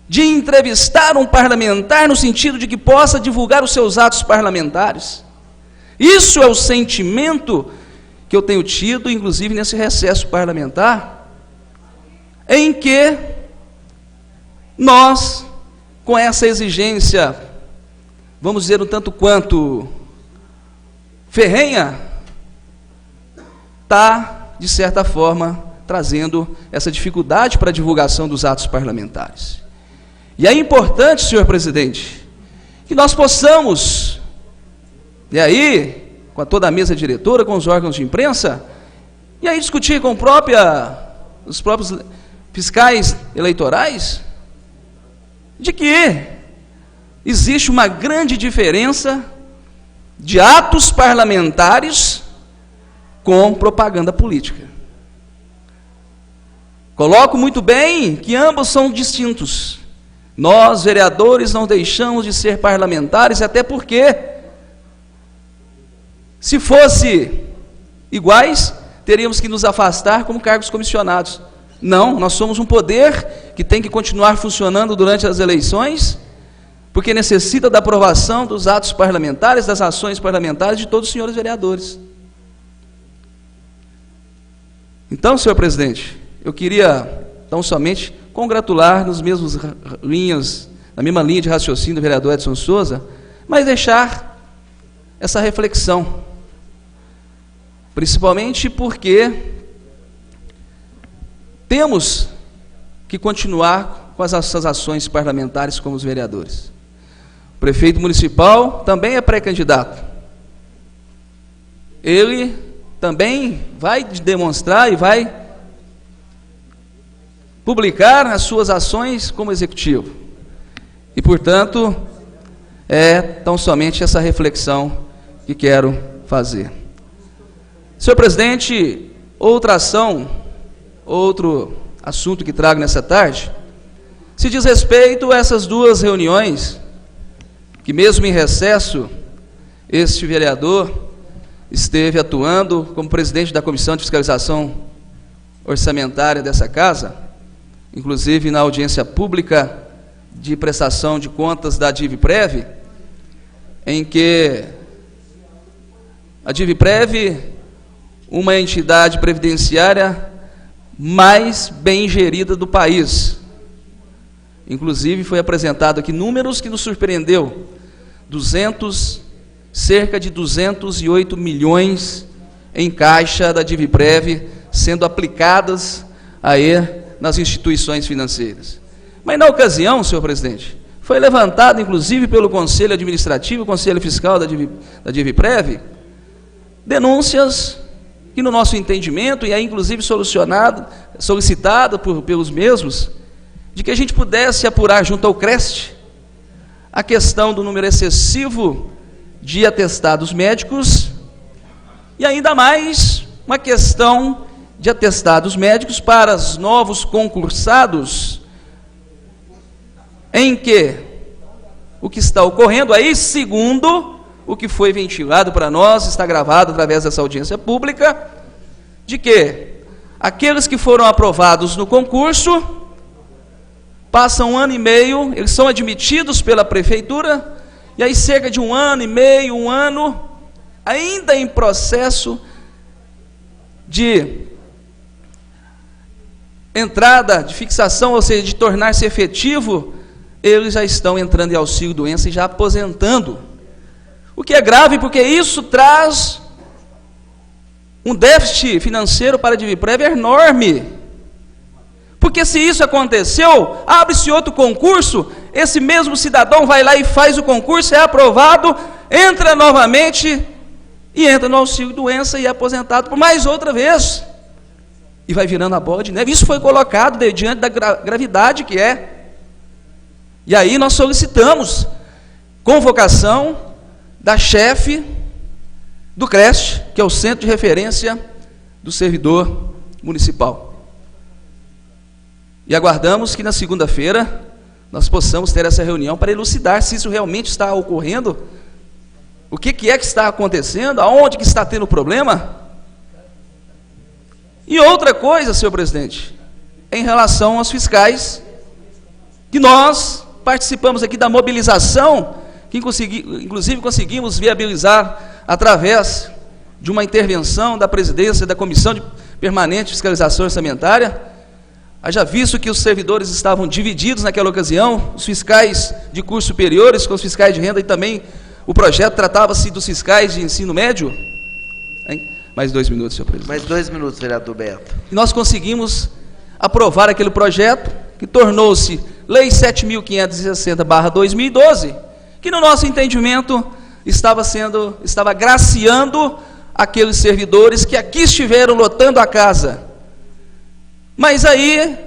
De entrevistar um parlamentar no sentido de que possa divulgar os seus atos parlamentares. Isso é o sentimento que eu tenho tido, inclusive nesse recesso parlamentar, em que nós, com essa exigência, vamos dizer um tanto quanto ferrenha, está, de certa forma, trazendo essa dificuldade para a divulgação dos atos parlamentares. E é importante, senhor presidente, que nós possamos, e aí, com toda a mesa diretora, com os órgãos de imprensa, e aí discutir com os próprios fiscais eleitorais, de que existe uma grande diferença de atos parlamentares com propaganda política. Coloco muito bem que ambos são distintos. Nós, vereadores, não deixamos de ser parlamentares, até porque, se fosse iguais, teríamos que nos afastar como cargos comissionados. Não, nós somos um poder que tem que continuar funcionando durante as eleições, porque necessita da aprovação dos atos parlamentares, das ações parlamentares de todos os senhores vereadores. Então, senhor presidente, eu queria, tão somente, congratular na mesma linha de raciocínio do vereador Edson Souza, mas deixar essa reflexão, principalmente porque temos que continuar com essas ações parlamentares como os vereadores. O prefeito municipal também é pré-candidato. Ele também vai demonstrar e vai publicar as suas ações como executivo. E, portanto, é tão somente essa reflexão que quero fazer. Senhor presidente, outro assunto que trago nessa tarde, se diz respeito a essas duas reuniões, que mesmo em recesso, este vereador esteve atuando como presidente da Comissão de Fiscalização Orçamentária dessa casa, inclusive na audiência pública de prestação de contas da Diviprev, em que a Diviprev, uma entidade previdenciária mais bem gerida do país. Inclusive, foi apresentado aqui números que nos surpreendeu. Cerca de 208 milhões em caixa da Diviprev sendo aplicadas aí nas instituições financeiras. Mas na ocasião, senhor presidente, foi levantado, inclusive pelo Conselho Administrativo, Conselho Fiscal da Diviprev, denúncias que, no nosso entendimento, e aí inclusive solicitado pelos mesmos, de que a gente pudesse apurar junto ao CREST a questão do número excessivo de atestados médicos e ainda mais uma questão de atestados médicos para os novos concursados, em que o que está ocorrendo aí, segundo o que foi ventilado para nós, está gravado através dessa audiência pública, de que aqueles que foram aprovados no concurso passam 1 ano e meio, eles são admitidos pela prefeitura, e aí cerca de 1 ano e meio, 1 ano, ainda em processo de entrada, de fixação, ou seja, de tornar-se efetivo, eles já estão entrando em auxílio-doença e já aposentando. O que é grave, porque isso traz um déficit financeiro para a Diviprev enorme. Porque se isso aconteceu, abre-se outro concurso, esse mesmo cidadão vai lá e faz o concurso, é aprovado, entra novamente e entra no auxílio-doença e é aposentado por mais outra vez. E vai virando a bola de neve. Isso foi colocado diante da gravidade que é. E aí nós solicitamos convocação da chefe do CREST, que é o Centro de Referência do Servidor Municipal. E aguardamos que na segunda-feira nós possamos ter essa reunião para elucidar se isso realmente está ocorrendo, o que é que está acontecendo, aonde que está tendo problema. E outra coisa, senhor presidente, em relação aos fiscais, que nós participamos aqui da mobilização, que inclusive conseguimos viabilizar através de uma intervenção da presidência da Comissão Permanente de Fiscalização Orçamentária. Haja visto que os servidores estavam divididos naquela ocasião, os fiscais de cursos superiores com os fiscais de renda, e também o projeto tratava-se dos fiscais de ensino médio. Mais 2 minutos, senhor presidente. Mais 2 minutos, vereador Beto. E nós conseguimos aprovar aquele projeto, que tornou-se Lei 7.560/2012, que no nosso entendimento estava graciando aqueles servidores que aqui estiveram lotando a casa. Mas aí,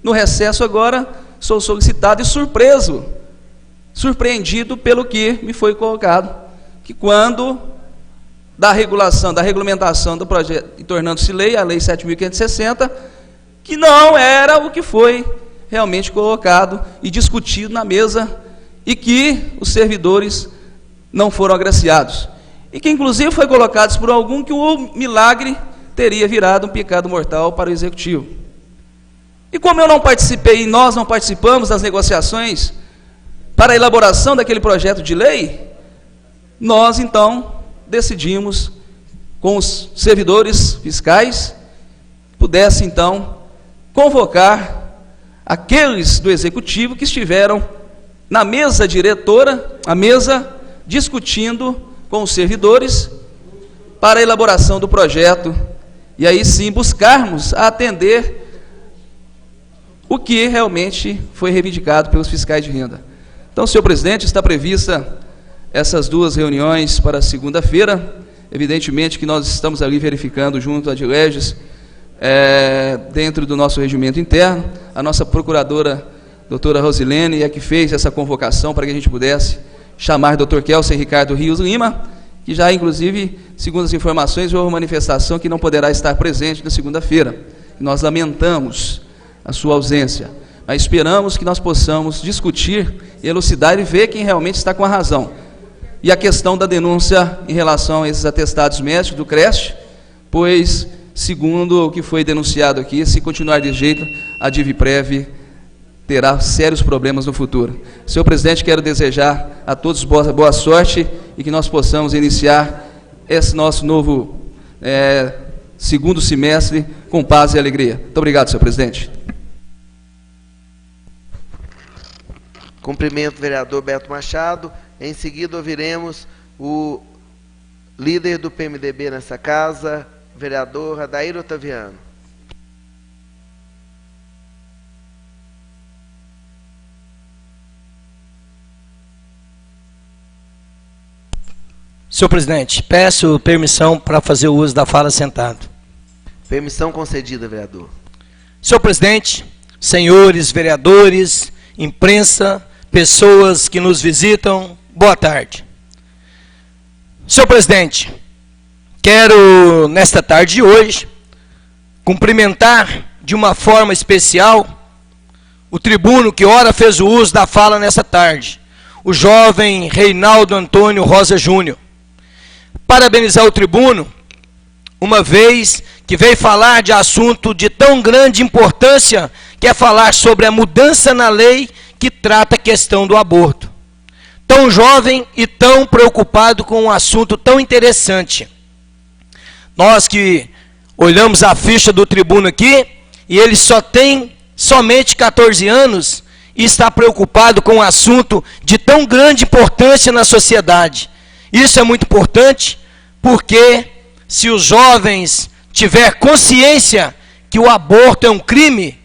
no recesso agora, sou solicitado e surpreendido pelo que me foi colocado, que quando da regulamentação do projeto, e tornando-se lei, a Lei 7.560, que não era o que foi realmente colocado e discutido na mesa, e que os servidores não foram agraciados, e que inclusive foi colocado por algum que o milagre teria virado um pecado mortal para o Executivo. E como eu não participei, e nós não participamos das negociações para a elaboração daquele projeto de lei, nós então decidimos, com os servidores fiscais, pudesse então convocar aqueles do Executivo que estiveram na mesa diretora, a mesa discutindo com os servidores para a elaboração do projeto, e aí sim buscarmos atender o que realmente foi reivindicado pelos fiscais de renda. Então, senhor presidente, está prevista essas 2 reuniões para segunda-feira. Evidentemente que nós estamos ali verificando junto à Dileges, dentro do nosso regimento interno, a nossa procuradora, doutora Rosilene, é que fez essa convocação para que a gente pudesse chamar doutor Kelsen Ricardo Rios Lima, que já, inclusive, segundo as informações, houve uma manifestação que não poderá estar presente na segunda-feira. Nós lamentamos a sua ausência, mas esperamos que nós possamos discutir, elucidar e ver quem realmente está com a razão. E a questão da denúncia em relação a esses atestados médicos do creche, pois, segundo o que foi denunciado aqui, se continuar desse jeito, a Diviprev terá sérios problemas no futuro. Senhor presidente, quero desejar a todos boa sorte e que nós possamos iniciar esse nosso novo segundo semestre com paz e alegria. Muito obrigado, senhor presidente. Cumprimento o vereador Beto Machado. Em seguida, ouviremos o líder do PMDB nessa casa, vereador Adair Otaviano. Senhor presidente, peço permissão para fazer o uso da fala sentado. Permissão concedida, vereador. Senhor presidente, senhores vereadores, imprensa, pessoas que nos visitam, boa tarde. Senhor presidente, quero, nesta tarde de hoje, cumprimentar de uma forma especial o tribuno que ora fez o uso da fala nessa tarde, o jovem Reinaldo Antônio Rosa Júnior. Parabenizar o tribuno, uma vez que veio falar de assunto de tão grande importância, que é falar sobre a mudança na lei que trata a questão do aborto. Tão jovem e tão preocupado com um assunto tão interessante. Nós que olhamos a ficha do tribuno aqui, e ele só tem somente 14 anos, e está preocupado com um assunto de tão grande importância na sociedade. Isso é muito importante, porque se os jovens tiverem consciência que o aborto é um crime,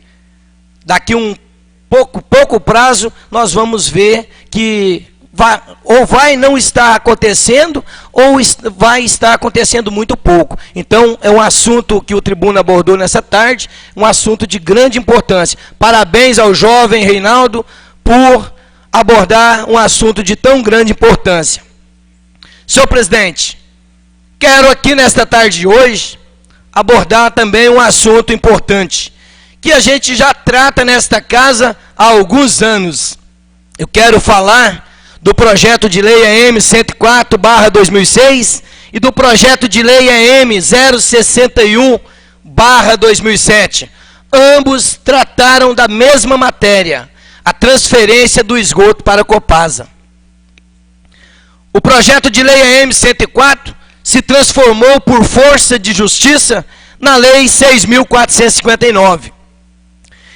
daqui um pouco prazo, nós vamos ver que vai não estar acontecendo, ou vai estar acontecendo muito pouco. Então, é um assunto que o tribuno abordou nessa tarde, um assunto de grande importância. Parabéns ao jovem Reinaldo por abordar um assunto de tão grande importância. Senhor presidente, quero aqui nesta tarde de hoje abordar também um assunto importante, que a gente já trata nesta casa há alguns anos. Eu quero falar do projeto de lei AM 104/2006 e do projeto de lei AM 061/2007. Ambos trataram da mesma matéria, a transferência do esgoto para a Copasa. O projeto de lei AM 104 se transformou por força de justiça na lei 6.459.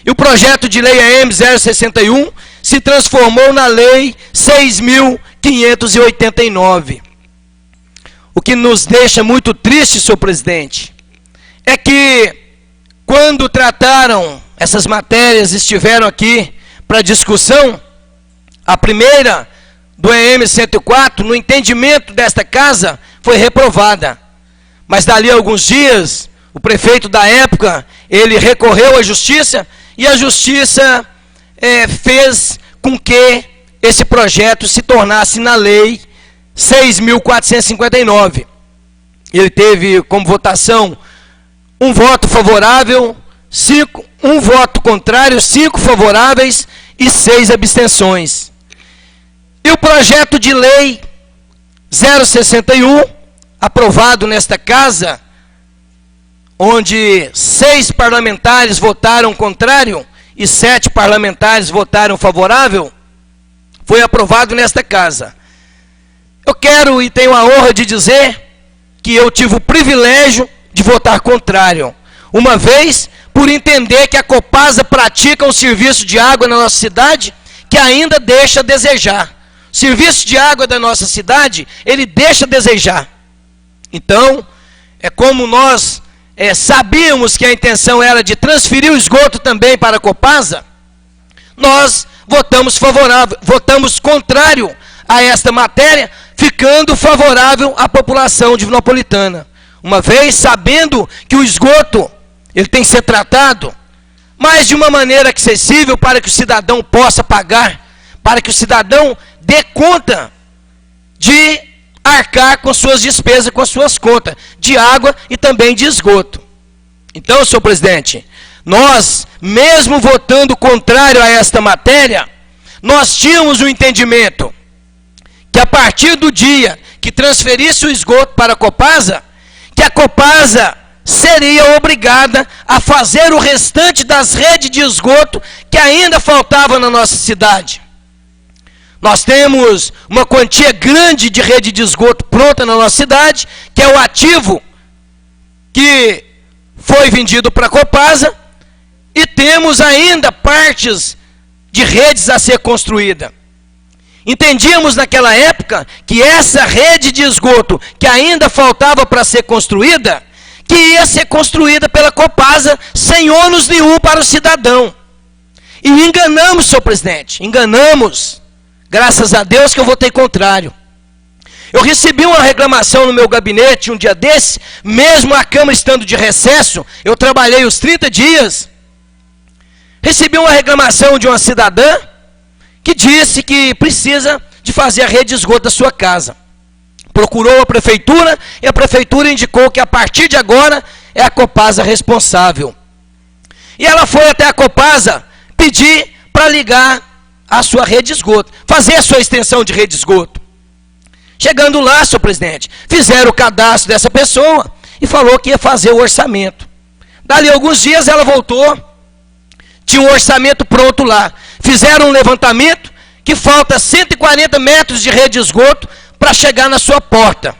E o projeto de lei AM 061 se transformou na lei 6.589. O que nos deixa muito triste, senhor presidente, é que quando trataram essas matérias, estiveram aqui para discussão, a primeira do AM 104, no entendimento desta casa, foi reprovada. Mas dali a alguns dias, o prefeito da época, ele recorreu à justiça, e a justiça fez com que esse projeto se tornasse na lei 6.459. Ele teve como votação um voto favorável, um voto contrário, 5 favoráveis e 6 abstenções. E o projeto de lei 061, aprovado nesta casa, onde 6 parlamentares votaram contrário e 7 parlamentares votaram favorável, foi aprovado nesta casa. Eu quero e tenho a honra de dizer que eu tive o privilégio de votar contrário, uma vez por entender que a Copasa pratica um serviço de água na nossa cidade que ainda deixa a desejar. O serviço de água da nossa cidade, ele deixa a desejar. Então, como nós sabíamos que a intenção era de transferir o esgoto também para a Copasa, nós votamos favorável, votamos contrário a esta matéria, ficando favorável à população divinopolitana. Uma vez sabendo que o esgoto ele tem que ser tratado, mas de uma maneira acessível para que o cidadão possa pagar, para que o cidadão dê conta de arcar com suas despesas, com as suas contas de água e também de esgoto. Então, senhor presidente, nós, mesmo votando contrário a esta matéria, nós tínhamos o entendimento que a partir do dia que transferisse o esgoto para a Copasa, que a Copasa seria obrigada a fazer o restante das redes de esgoto que ainda faltavam na nossa cidade. Nós temos uma quantia grande de rede de esgoto pronta na nossa cidade, que é o ativo que foi vendido para a Copasa, e temos ainda partes de redes a ser construída. Entendíamos naquela época que essa rede de esgoto que ainda faltava para ser construída, que ia ser construída pela Copasa sem ônus nenhum para o cidadão. E enganamos, senhor presidente, enganamos. Graças a Deus que eu votei contrário. Eu recebi uma reclamação no meu gabinete um dia desse, mesmo a Câmara estando de recesso, eu trabalhei os 30 dias. Recebi uma reclamação de uma cidadã que disse que precisa de fazer a rede de esgoto da sua casa. Procurou a prefeitura e a prefeitura indicou que a partir de agora é a Copasa responsável. E ela foi até a Copasa pedir para ligar a sua rede de esgoto, fazer a sua extensão de rede de esgoto. Chegando lá, senhor presidente, fizeram o cadastro dessa pessoa e falou que ia fazer o orçamento. Dali a alguns dias ela voltou, tinha um orçamento pronto lá. Fizeram um levantamento que falta 140 metros de rede de esgoto para chegar na sua porta.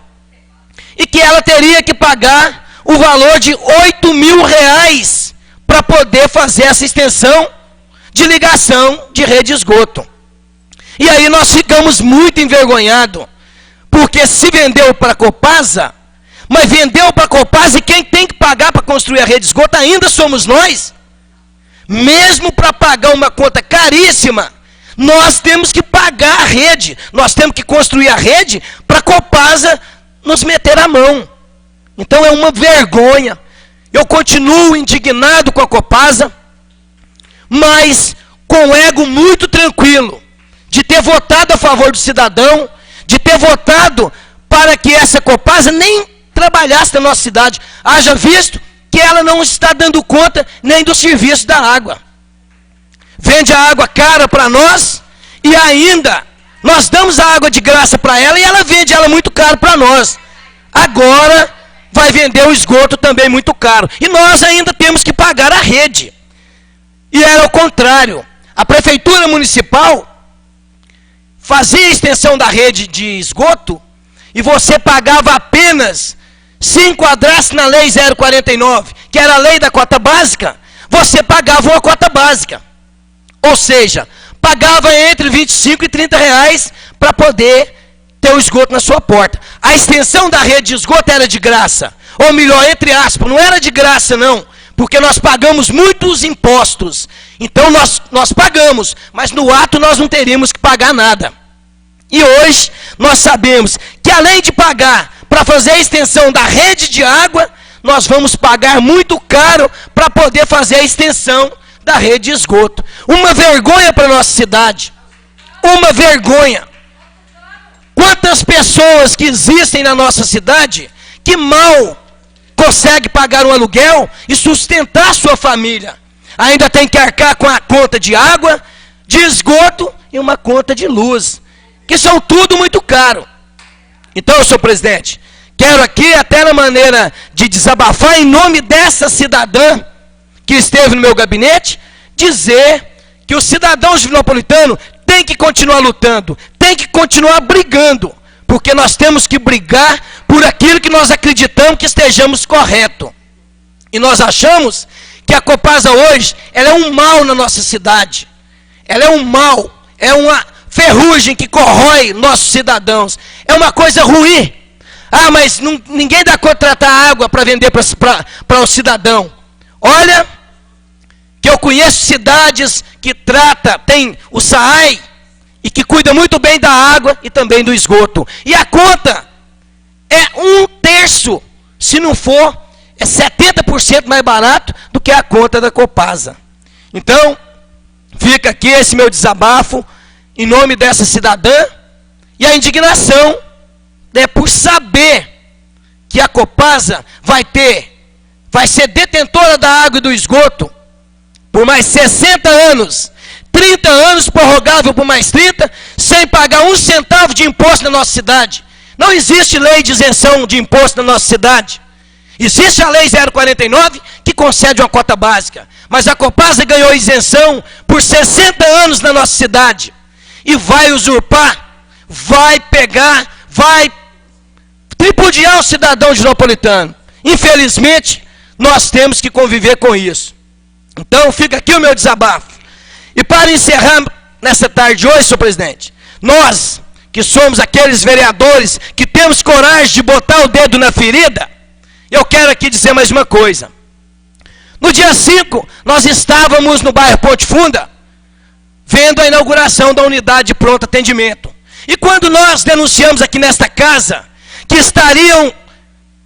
E que ela teria que pagar o valor de R$8.000 para poder fazer essa extensão de ligação de rede de esgoto. E aí nós ficamos muito envergonhados, porque se vendeu para a Copasa, mas vendeu para a Copasa e quem tem que pagar para construir a rede de esgoto ainda somos nós. Mesmo para pagar uma conta caríssima, nós temos que pagar a rede, nós temos que construir a rede para a Copasa nos meter a mão. Então é uma vergonha. Eu continuo indignado com a Copasa, mas com o ego muito tranquilo, de ter votado a favor do cidadão, de ter votado para que essa Copasa nem trabalhasse na nossa cidade. Haja visto que ela não está dando conta nem do serviço da água. Vende a água cara para nós e ainda nós damos a água de graça para ela e ela vende ela muito caro para nós. Agora vai vender o esgoto também muito caro. E nós ainda temos que pagar a rede. E era o contrário. A prefeitura municipal fazia a extensão da rede de esgoto e você pagava apenas, se enquadrasse na lei 049, que era a lei da cota básica, você pagava uma cota básica. Ou seja, pagava entre 25 e 30 reais para poder ter o esgoto na sua porta. A extensão da rede de esgoto era de graça. Ou melhor, entre aspas, não era de graça não, porque nós pagamos muitos impostos. Então nós pagamos, mas no ato nós não teríamos que pagar nada. E hoje nós sabemos que além de pagar para fazer a extensão da rede de água, nós vamos pagar muito caro para poder fazer a extensão da rede de esgoto. Uma vergonha para a nossa cidade. Uma vergonha. Quantas pessoas que existem na nossa cidade que mal conseguem pagar um aluguel e sustentar a sua família. Ainda tem que arcar com a conta de água, de esgoto e uma conta de luz, que são tudo muito caro. Então, senhor presidente, quero aqui, até na maneira de desabafar, em nome dessa cidadã que esteve no meu gabinete, dizer que o cidadão divinopolitano tem que continuar lutando, tem que continuar brigando, porque nós temos que brigar por aquilo que nós acreditamos que estejamos correto. E nós achamos que a Copasa hoje, ela é um mal na nossa cidade. Ela é um mal, é uma ferrugem que corrói nossos cidadãos. É uma coisa ruim. Ah, mas ninguém dá conta de tratar água para vender para o cidadão. Olha, que eu conheço cidades que tem o SAAI e que cuida muito bem da água e também do esgoto. E a conta é 1/3, se não for, é 70% mais barato do que a conta da Copasa. Então, fica aqui esse meu desabafo em nome dessa cidadã e a indignação por saber que a Copasa vai ser detentora da água e do esgoto por mais 60 anos, 30 anos prorrogável por mais 30, sem pagar 1 centavo de imposto na nossa cidade. Não existe lei de isenção de imposto na nossa cidade. Existe a lei 049 que concede uma cota básica, mas a Copasa ganhou isenção por 60 anos na nossa cidade e vai usurpar, vai pegar, vai tripudiar o cidadão divinopolitano. Infelizmente, nós temos que conviver com isso. Então, fica aqui o meu desabafo. E para encerrar nessa tarde de hoje, senhor presidente, nós que somos aqueles vereadores que temos coragem de botar o dedo na ferida, eu quero aqui dizer mais uma coisa. No dia 5, nós estávamos no bairro Ponte Funda, vendo a inauguração da unidade de pronto atendimento. E quando nós denunciamos aqui nesta casa, que estariam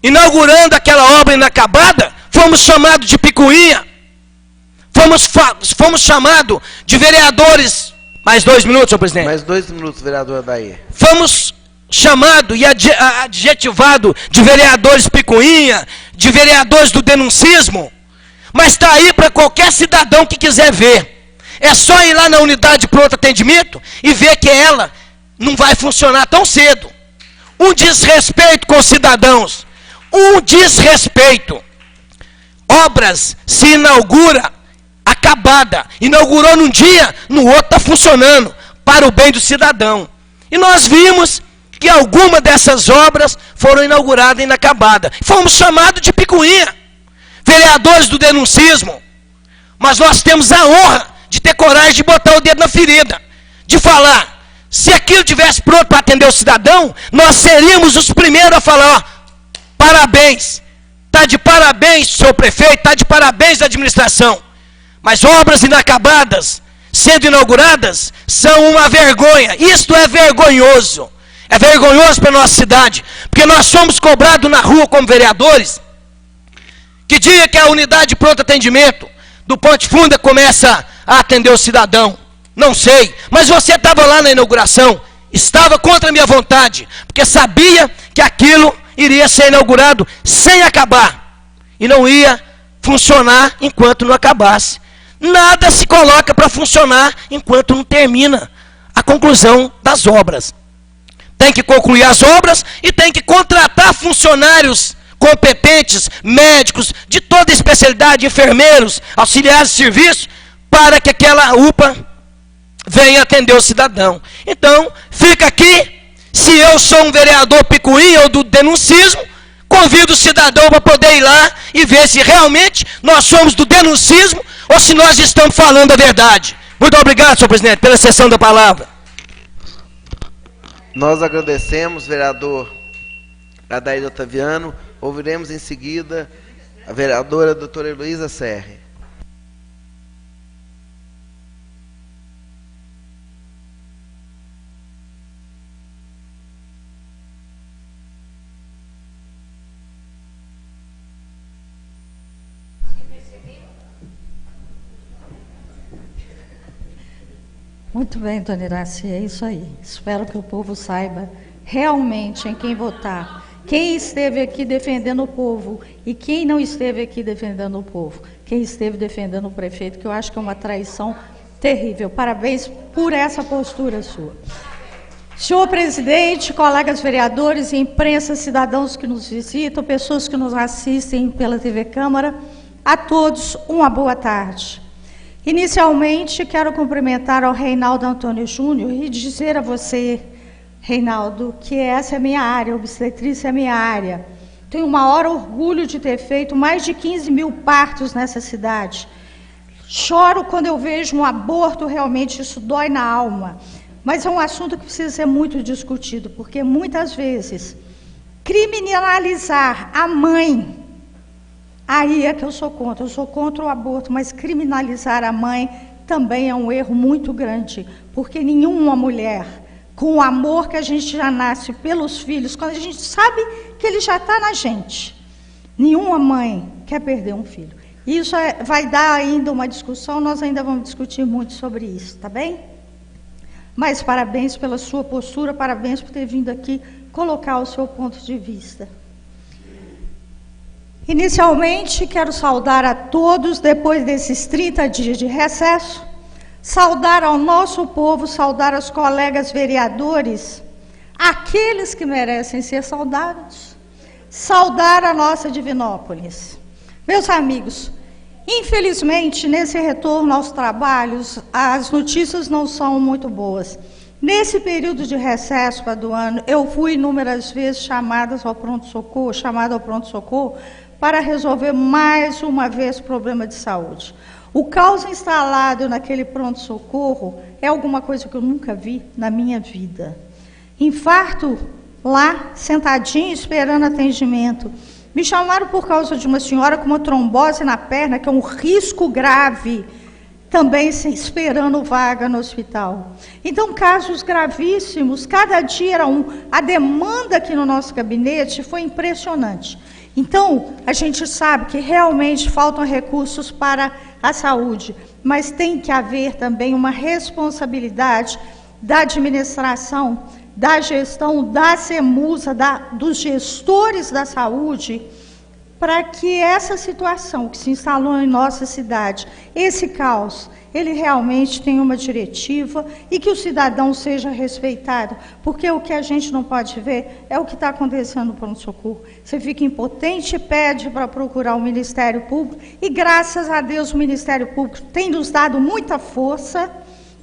inaugurando aquela obra inacabada, fomos chamados de picuinha, fomos chamados de vereadores. Mais 2 minutos, senhor presidente. Mais 2 minutos, vereador Adair. Fomos chamados e adjetivados de vereadores picuinha, de vereadores do denuncismo, mas está aí para qualquer cidadão que quiser ver. É só ir lá na unidade de pronto atendimento e ver que ela não vai funcionar tão cedo. Um desrespeito com os cidadãos. Um desrespeito. Obras se inaugura acabada. Inaugurou num dia, no outro está funcionando para o bem do cidadão. E nós vimos que algumas dessas obras foram inauguradas inacabadas. Fomos chamados de picuinha, vereadores do denuncismo. Mas nós temos a honra de ter coragem de botar o dedo na ferida, de falar, se aquilo tivesse pronto para atender o cidadão, nós seríamos os primeiros a falar, ó, parabéns, está de parabéns, senhor prefeito, está de parabéns a administração. Mas obras inacabadas, sendo inauguradas, são uma vergonha. Isto é vergonhoso. É vergonhoso para a nossa cidade, porque nós somos cobrados na rua como vereadores. Que dia que a unidade de pronto atendimento do Ponte Funda começa a atender o cidadão? Não sei, mas você estava lá na inauguração, estava contra a minha vontade, porque sabia que aquilo iria ser inaugurado sem acabar, e não ia funcionar enquanto não acabasse. Nada se coloca para funcionar enquanto não termina a conclusão das obras. Tem que concluir as obras e tem que contratar funcionários competentes, médicos, de toda especialidade, enfermeiros, auxiliares de serviço, para que aquela UPA venha atender o cidadão. Então, fica aqui, se eu sou um vereador picuí ou do denuncismo, convido o cidadão para poder ir lá e ver se realmente nós somos do denuncismo ou se nós estamos falando a verdade. Muito obrigado, senhor presidente, pela cessão da palavra. Nós agradecemos, vereador Adair Otaviano. Ouviremos em seguida a vereadora doutora Heloísa Serri. Muito bem, dona Iraci, é isso aí. Espero que o povo saiba realmente em quem votar. Quem esteve aqui defendendo o povo e quem não esteve aqui defendendo o povo. Quem esteve defendendo o prefeito, que eu acho que é uma traição terrível. Parabéns por essa postura sua. Senhor presidente, colegas vereadores, imprensa, cidadãos que nos visitam, pessoas que nos assistem pela TV Câmara, a todos uma boa tarde. Inicialmente, quero cumprimentar ao Reinaldo Antônio Júnior e dizer a você, Reinaldo, que essa é a minha área, obstetrícia é a minha área. Tenho o maior orgulho de ter feito mais de 15 mil partos nessa cidade. Choro quando eu vejo um aborto, realmente isso dói na alma. Mas é um assunto que precisa ser muito discutido, porque muitas vezes criminalizar a mãe, aí é que eu sou contra o aborto, mas criminalizar a mãe também é um erro muito grande, porque nenhuma mulher, com o amor que a gente já nasce pelos filhos, quando a gente sabe que ele já está na gente, nenhuma mãe quer perder um filho. Isso vai dar ainda uma discussão, nós ainda vamos discutir muito sobre isso, tá bem? Mas parabéns pela sua postura, parabéns por ter vindo aqui colocar o seu ponto de vista. Inicialmente, quero saudar a todos, depois desses 30 dias de recesso, saudar ao nosso povo, saudar aos colegas vereadores, aqueles que merecem ser saudados, saudar a nossa Divinópolis. Meus amigos, infelizmente, nesse retorno aos trabalhos, as notícias não são muito boas. Nesse período de recesso do ano, eu fui inúmeras vezes chamada ao pronto-socorro, para resolver mais uma vez o problema de saúde. O caos instalado naquele pronto-socorro é alguma coisa que eu nunca vi na minha vida. Infarto lá, sentadinho, esperando atendimento. Me chamaram por causa de uma senhora com uma trombose na perna, que é um risco grave, também esperando vaga no hospital. Então, casos gravíssimos, cada dia era um. A demanda aqui no nosso gabinete foi impressionante. Então, a gente sabe que realmente faltam recursos para a saúde, mas tem que haver também uma responsabilidade da administração, da gestão, da CEMUSA, dos gestores da saúde, para que essa situação que se instalou em nossa cidade, esse caos, ele realmente tenha uma diretiva e que o cidadão seja respeitado, porque o que a gente não pode ver é o que está acontecendo no pronto-socorro. Você fica impotente e pede para procurar o Ministério Público, e graças a Deus o Ministério Público tem nos dado muita força.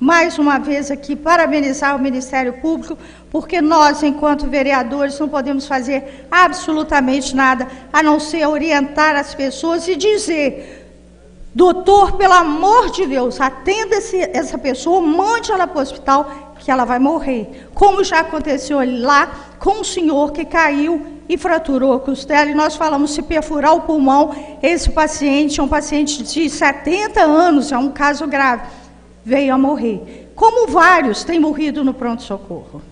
Mais uma vez aqui, parabenizar o Ministério Público, porque nós, enquanto vereadores, não podemos fazer absolutamente nada, a não ser orientar as pessoas e dizer: doutor, pelo amor de Deus, atenda essa pessoa, mande ela para o hospital, que ela vai morrer. Como já aconteceu lá com o senhor que caiu e fraturou a costela, e nós falamos, se perfurar o pulmão, esse paciente é um paciente de 70 anos, é um caso grave, veio a morrer. Como vários têm morrido no pronto-socorro.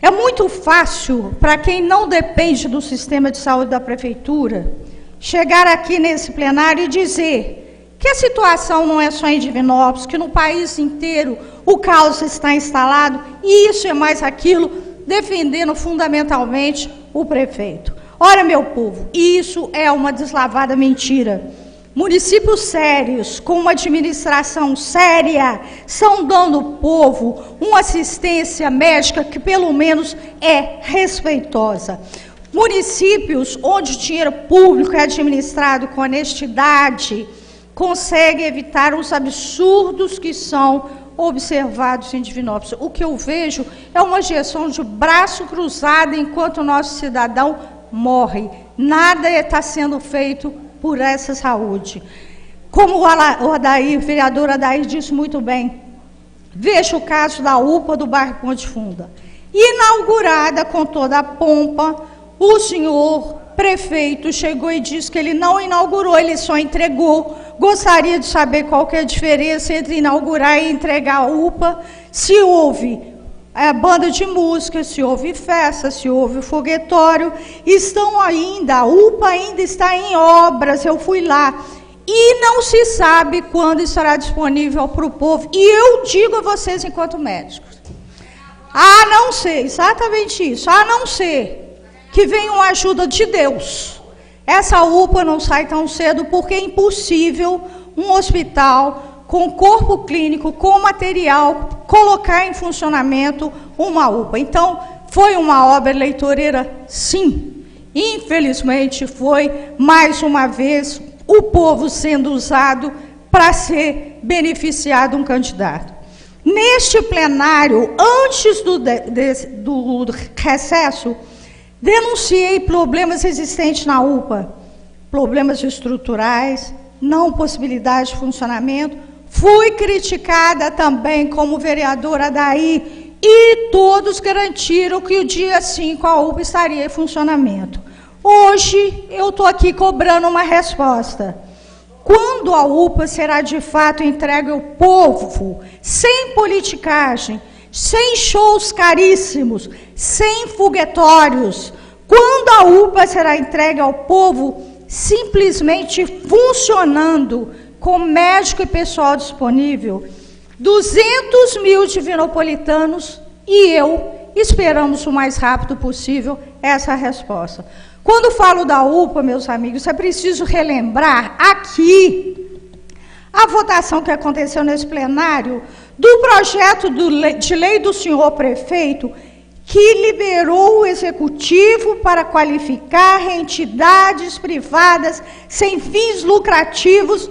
É muito fácil, para quem não depende do sistema de saúde da prefeitura, chegar aqui nesse plenário e dizer que a situação não é só em Divinópolis, que no país inteiro o caos está instalado, e isso é mais aquilo, defendendo fundamentalmente o prefeito. Ora, meu povo, isso é uma deslavada mentira. Municípios sérios, com uma administração séria, estão dando ao povo uma assistência médica que, pelo menos, é respeitosa. Municípios onde o dinheiro público é administrado com honestidade, conseguem evitar os absurdos que são observados em Divinópolis. O que eu vejo é uma gestão de braço cruzado enquanto o nosso cidadão morre. Nada está sendo feito por essa saúde. Como o vereador Adair disse muito bem, veja o caso da UPA do bairro Ponte Funda. Inaugurada com toda a pompa, o senhor prefeito chegou e disse que ele não inaugurou, ele só entregou. Gostaria de saber qual que é a diferença entre inaugurar e entregar a UPA, se houve banda de música, se houve festa, se houve foguetório. A UPA ainda está em obras, eu fui lá, e não se sabe quando estará disponível para o povo. E eu digo a vocês, enquanto médicos, a não ser, exatamente isso, a não ser que venha uma ajuda de Deus, essa UPA não sai tão cedo, porque é impossível um hospital com corpo clínico, com material, colocar em funcionamento uma UPA. Então, foi uma obra eleitoreira? Sim. Infelizmente, foi, mais uma vez, o povo sendo usado para ser beneficiado um candidato. Neste plenário, antes do recesso, denunciei problemas existentes na UPA, problemas estruturais, não possibilidade de funcionamento. Fui criticada também como vereadora daí, e todos garantiram que o dia 5 a UPA estaria em funcionamento. Hoje eu estou aqui cobrando uma resposta. Quando a UPA será de fato entregue ao povo, sem politicagem, sem shows caríssimos, sem foguetórios? Quando a UPA será entregue ao povo simplesmente funcionando, com médico e pessoal disponível? 200 mil divinopolitanos e eu esperamos o mais rápido possível essa resposta. Quando falo da UPA, meus amigos, é preciso relembrar aqui a votação que aconteceu nesse plenário do projeto de lei do senhor prefeito, que liberou o executivo para qualificar entidades privadas sem fins lucrativos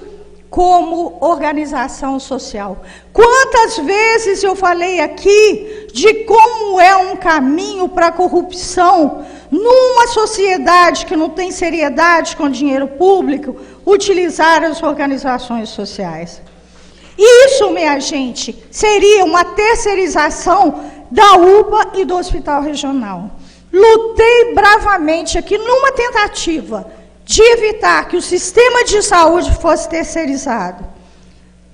como organização social. Quantas vezes eu falei aqui de como é um caminho para a corrupção numa sociedade que não tem seriedade com dinheiro público, utilizar as organizações sociais. Isso, minha gente, seria uma terceirização da UPA e do Hospital Regional. Lutei bravamente aqui numa tentativa de evitar que o sistema de saúde fosse terceirizado.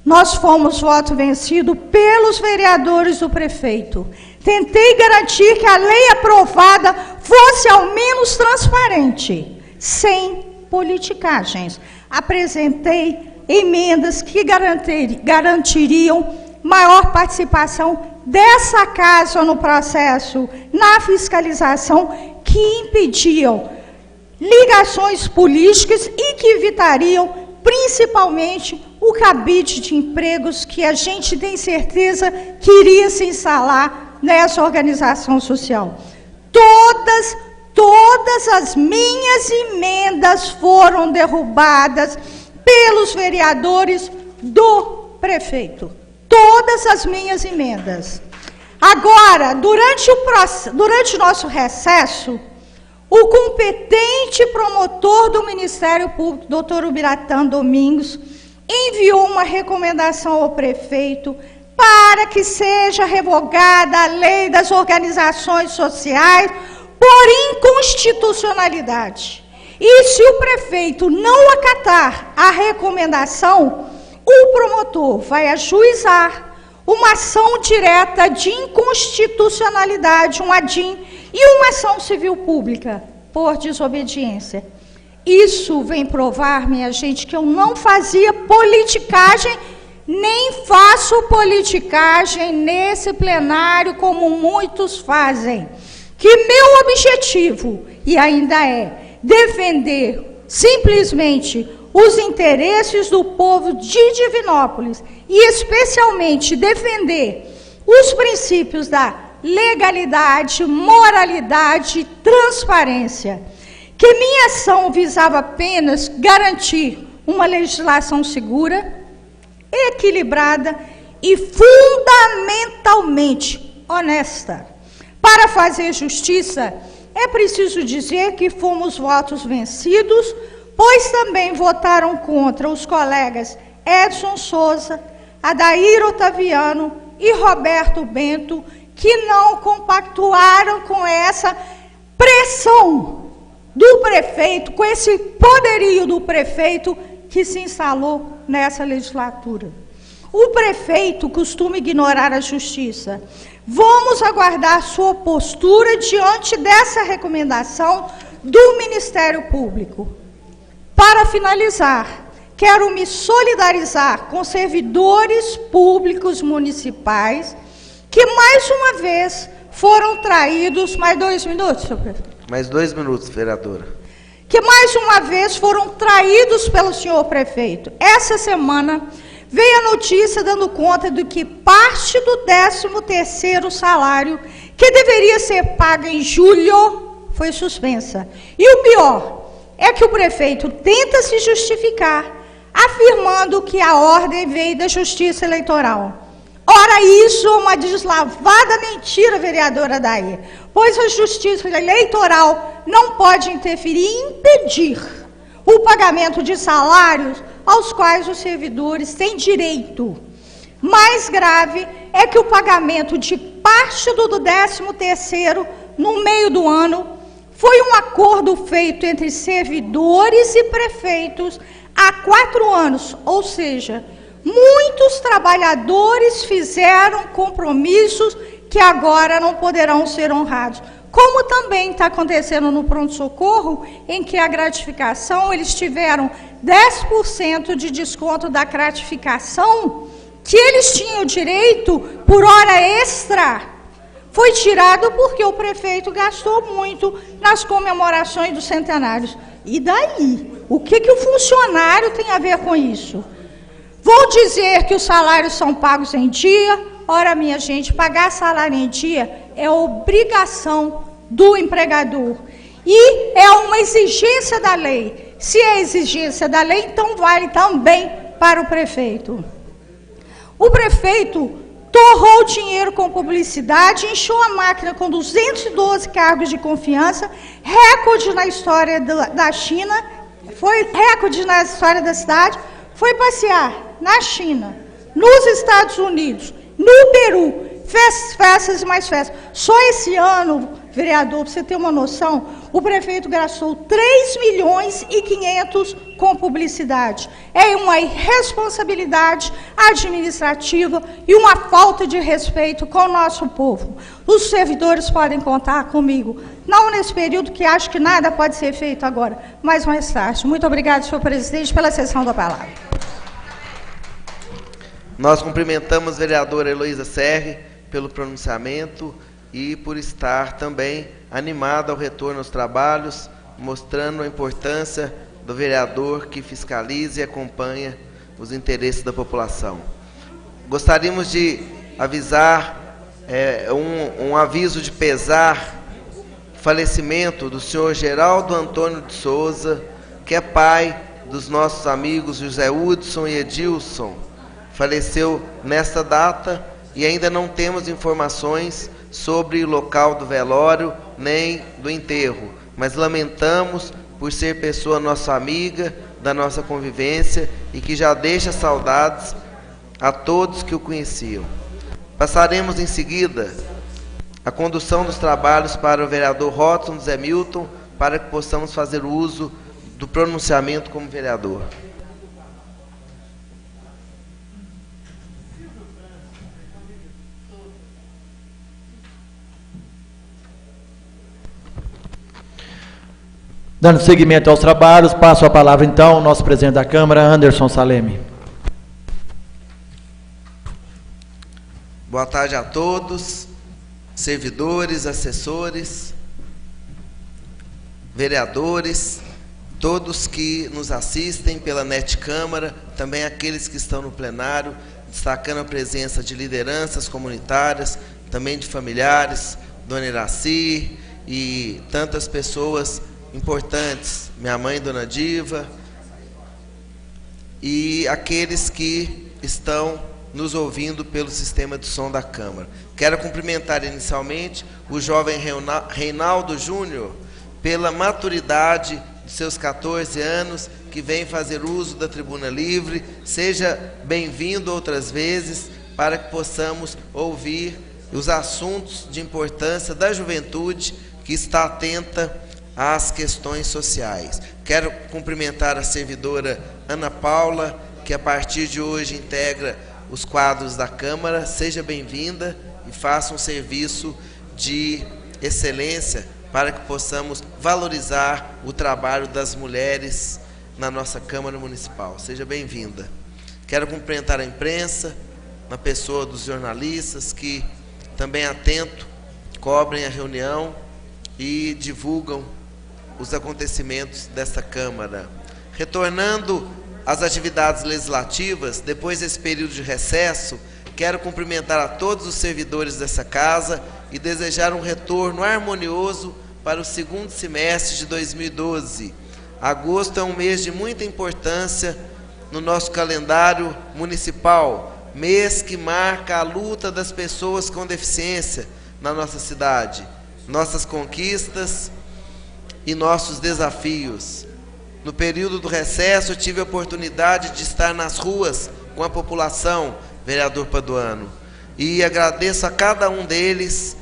Nós fomos voto vencido pelos vereadores do prefeito. Tentei garantir que a lei aprovada fosse ao menos transparente, sem politicagens. Apresentei emendas que garantiriam maior participação dessa casa no processo, na fiscalização, que impediam ligações políticas e que evitariam, principalmente, o cabide de empregos que a gente tem certeza que iria se instalar nessa organização social. Todas as minhas emendas foram derrubadas pelos vereadores do prefeito. Todas as minhas emendas. Agora, durante o nosso recesso, o competente promotor do Ministério Público, doutor Ubiratã Domingos, enviou uma recomendação ao prefeito para que seja revogada a lei das organizações sociais por inconstitucionalidade. E se o prefeito não acatar a recomendação, o promotor vai ajuizar uma ação direta de inconstitucionalidade, um ADIM, e uma ação civil pública por desobediência. Isso vem provar, minha gente, que eu não fazia politicagem, nem faço politicagem nesse plenário como muitos fazem. Que meu objetivo, e ainda é, defender simplesmente os interesses do povo de Divinópolis e especialmente defender os princípios da legalidade, moralidade e transparência, que minha ação visava apenas garantir uma legislação segura, equilibrada e fundamentalmente honesta. Para fazer justiça, é preciso dizer que fomos votos vencidos, pois também votaram contra os colegas Edson Souza, Adair Otaviano e Roberto Bento, que não compactuaram com essa pressão do prefeito, com esse poderio do prefeito que se instalou nessa legislatura. O prefeito costuma ignorar a justiça. Vamos aguardar sua postura diante dessa recomendação do Ministério Público. Para finalizar, quero me solidarizar com servidores públicos municipais que, mais uma vez, foram traídos... Mais 2 minutos, senhor prefeito? Mais 2 minutos, vereadora. Que, mais uma vez, foram traídos pelo senhor prefeito. Essa semana veio a notícia dando conta de que parte do 13º salário, que deveria ser paga em julho, foi suspensa. E o pior é que o prefeito tenta se justificar, afirmando que a ordem veio da Justiça Eleitoral. Ora, isso é uma deslavada mentira, vereadora Daí, pois a Justiça Eleitoral não pode interferir e impedir o pagamento de salários aos quais os servidores têm direito. Mais grave é que o pagamento de parte do 13º no meio do ano foi um acordo feito entre servidores e prefeitos há 4 anos, ou seja, muitos trabalhadores fizeram compromissos que agora não poderão ser honrados. Como também está acontecendo no pronto-socorro, em que a gratificação, eles tiveram 10% de desconto da gratificação, que eles tinham direito por hora extra, foi tirado porque o prefeito gastou muito nas comemorações dos centenários. E daí? O que o funcionário tem a ver com isso? Vou dizer que os salários são pagos em dia. Ora, minha gente, pagar salário em dia é obrigação do empregador. E é uma exigência da lei. Se é exigência da lei, então vale também para o prefeito. O prefeito torrou dinheiro com publicidade, encheu a máquina com 212 cargos de confiança, recorde na história da China, foi recorde na história da cidade, foi passear na China, nos Estados Unidos, no Peru, fez festas e mais festas. Só esse ano, vereador, para você ter uma noção, o prefeito gastou 3.500.000 com publicidade. É uma irresponsabilidade administrativa e uma falta de respeito com o nosso povo. Os servidores podem contar comigo, não nesse período que acho que nada pode ser feito agora, mas mais tarde. Muito obrigado, senhor presidente, pela cessão da palavra. Nós cumprimentamos a vereadora Heloísa Serri pelo pronunciamento e por estar também animada ao retorno aos trabalhos, mostrando a importância do vereador que fiscaliza e acompanha os interesses da população. Gostaríamos de avisar um aviso de pesar, falecimento do senhor Geraldo Antônio de Souza, que é pai dos nossos amigos José Hudson e Edilson. Faleceu nesta data e ainda não temos informações sobre o local do velório nem do enterro, mas lamentamos por ser pessoa nossa amiga, da nossa convivência e que já deixa saudades a todos que o conheciam. Passaremos em seguida a condução dos trabalhos para o vereador Robson Zé Milton, para que possamos fazer uso do pronunciamento como vereador. Dando seguimento aos trabalhos, passo a palavra então ao nosso presidente da Câmara, Anderson Saleme. Boa tarde a todos, servidores, assessores, vereadores. todos que nos assistem pela NET Câmara, também aqueles que estão no plenário, destacando a presença de lideranças comunitárias, também de familiares, Dona Iraci e tantas pessoas importantes, minha mãe, Dona Diva, e aqueles que estão nos ouvindo pelo sistema de som da Câmara. Quero cumprimentar inicialmente o jovem Reinaldo Júnior pela maturidade de seus 14 anos, que vem fazer uso da tribuna livre. Seja bem-vindo outras vezes, para que possamos ouvir os assuntos de importância da juventude que está atenta às questões sociais. Quero cumprimentar a servidora Ana Paula, que a partir de hoje integra os quadros da Câmara. Seja bem-vinda e faça um serviço de excelência para que possamos valorizar o trabalho das mulheres na nossa Câmara Municipal. Seja bem-vinda. Quero cumprimentar a imprensa, na pessoa dos jornalistas que também atento cobrem a reunião e divulgam os acontecimentos desta Câmara. Retornando às atividades legislativas, depois desse período de recesso, quero cumprimentar a todos os servidores dessa casa e desejar um retorno harmonioso para o segundo semestre de 2012. Agosto é um mês de muita importância no nosso calendário municipal, mês que marca a luta das pessoas com deficiência na nossa cidade, nossas conquistas e nossos desafios. No período do recesso, eu tive a oportunidade de estar nas ruas com a população, vereador Paduano, e agradeço a cada um deles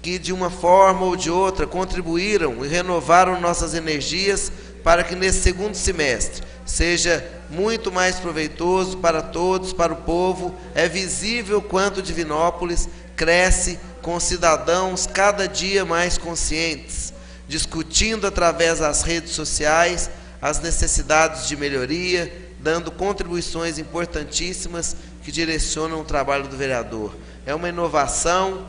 que de uma forma ou de outra contribuíram e renovaram nossas energias para que nesse segundo semestre seja muito mais proveitoso para todos, para o povo. É visível quanto Divinópolis cresce com cidadãos cada dia mais conscientes, discutindo através das redes sociais as necessidades de melhoria, dando contribuições importantíssimas que direcionam o trabalho do vereador. É uma inovação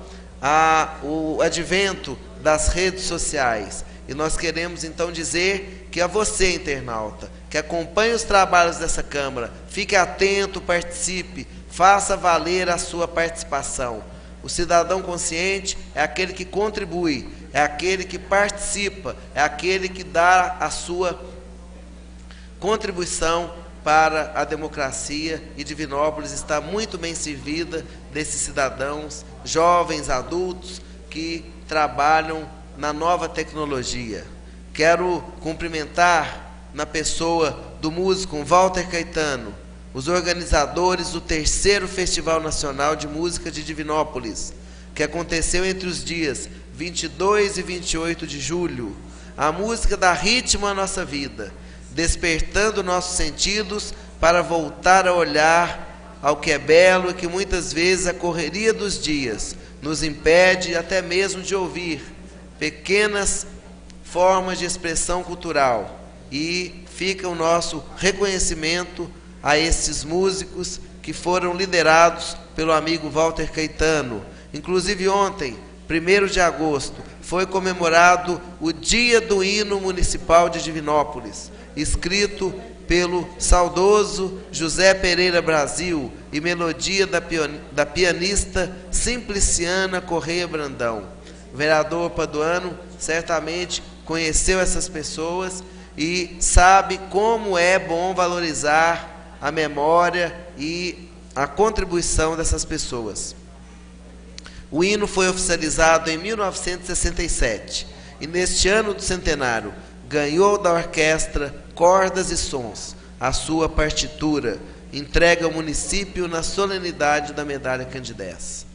o advento das redes sociais. E nós queremos então dizer que a você, internauta, que acompanhe os trabalhos dessa Câmara, fique atento, participe, faça valer a sua participação. O cidadão consciente é aquele que contribui, é aquele que participa, é aquele que dá a sua contribuição para a democracia, e Divinópolis está muito bem servida desses cidadãos, jovens, adultos, que trabalham na nova tecnologia. Quero cumprimentar, na pessoa do músico Walter Caetano, os organizadores do 3º Festival Nacional de Música de Divinópolis, que aconteceu entre os dias 22 e 28 de julho. A música dá ritmo à nossa vida, despertando nossos sentidos para voltar a olhar ao que é belo e que muitas vezes a correria dos dias nos impede até mesmo de ouvir pequenas formas de expressão cultural. E fica o nosso reconhecimento a esses músicos que foram liderados pelo amigo Walter Caetano. Inclusive ontem, 1º de agosto, foi comemorado o Dia do Hino Municipal de Divinópolis, escrito pelo saudoso José Pereira Brasil e melodia da pianista Simpliciana Correia Brandão. O vereador Paduano certamente conheceu essas pessoas e sabe como é bom valorizar a memória e a contribuição dessas pessoas. O hino foi oficializado em 1967 e neste ano do centenário ganhou da orquestra Cordas e Sons a sua partitura, entregue ao município na solenidade da Medalha Candidez.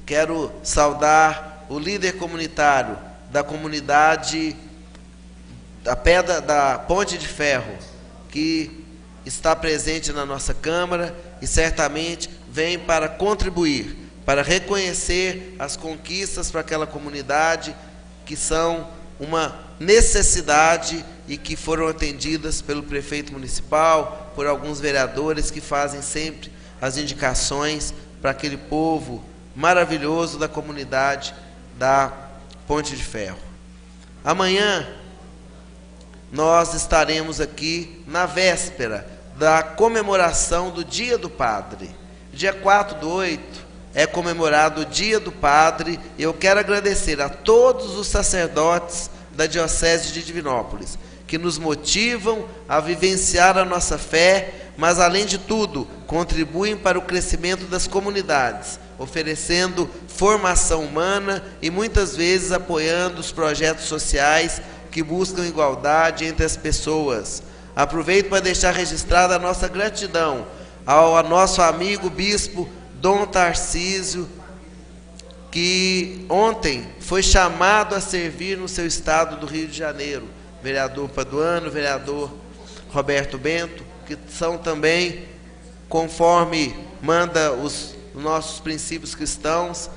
Quero saudar o líder comunitário da comunidade da Ponte de Ferro, que está presente na nossa Câmara e certamente vem para contribuir, para reconhecer as conquistas para aquela comunidade, que são uma necessidade e que foram atendidas pelo prefeito municipal, por alguns vereadores que fazem sempre as indicações para aquele povo maravilhoso da comunidade da Ponte de Ferro. Amanhã nós estaremos aqui na véspera da comemoração do Dia do Padre. Dia 4/8 é comemorado o Dia do Padre. Eu quero agradecer a todos os sacerdotes da Diocese de Divinópolis, que nos motivam a vivenciar a nossa fé, mas além de tudo, contribuem para o crescimento das comunidades, oferecendo formação humana e muitas vezes apoiando os projetos sociais que buscam igualdade entre as pessoas. Aproveito para deixar registrada a nossa gratidão ao nosso amigo bispo Dom Tarcísio, que ontem foi chamado a servir no seu estado do Rio de Janeiro, vereador Paduano, vereador Roberto Bento, que são também, conforme manda os nossos princípios cristãos,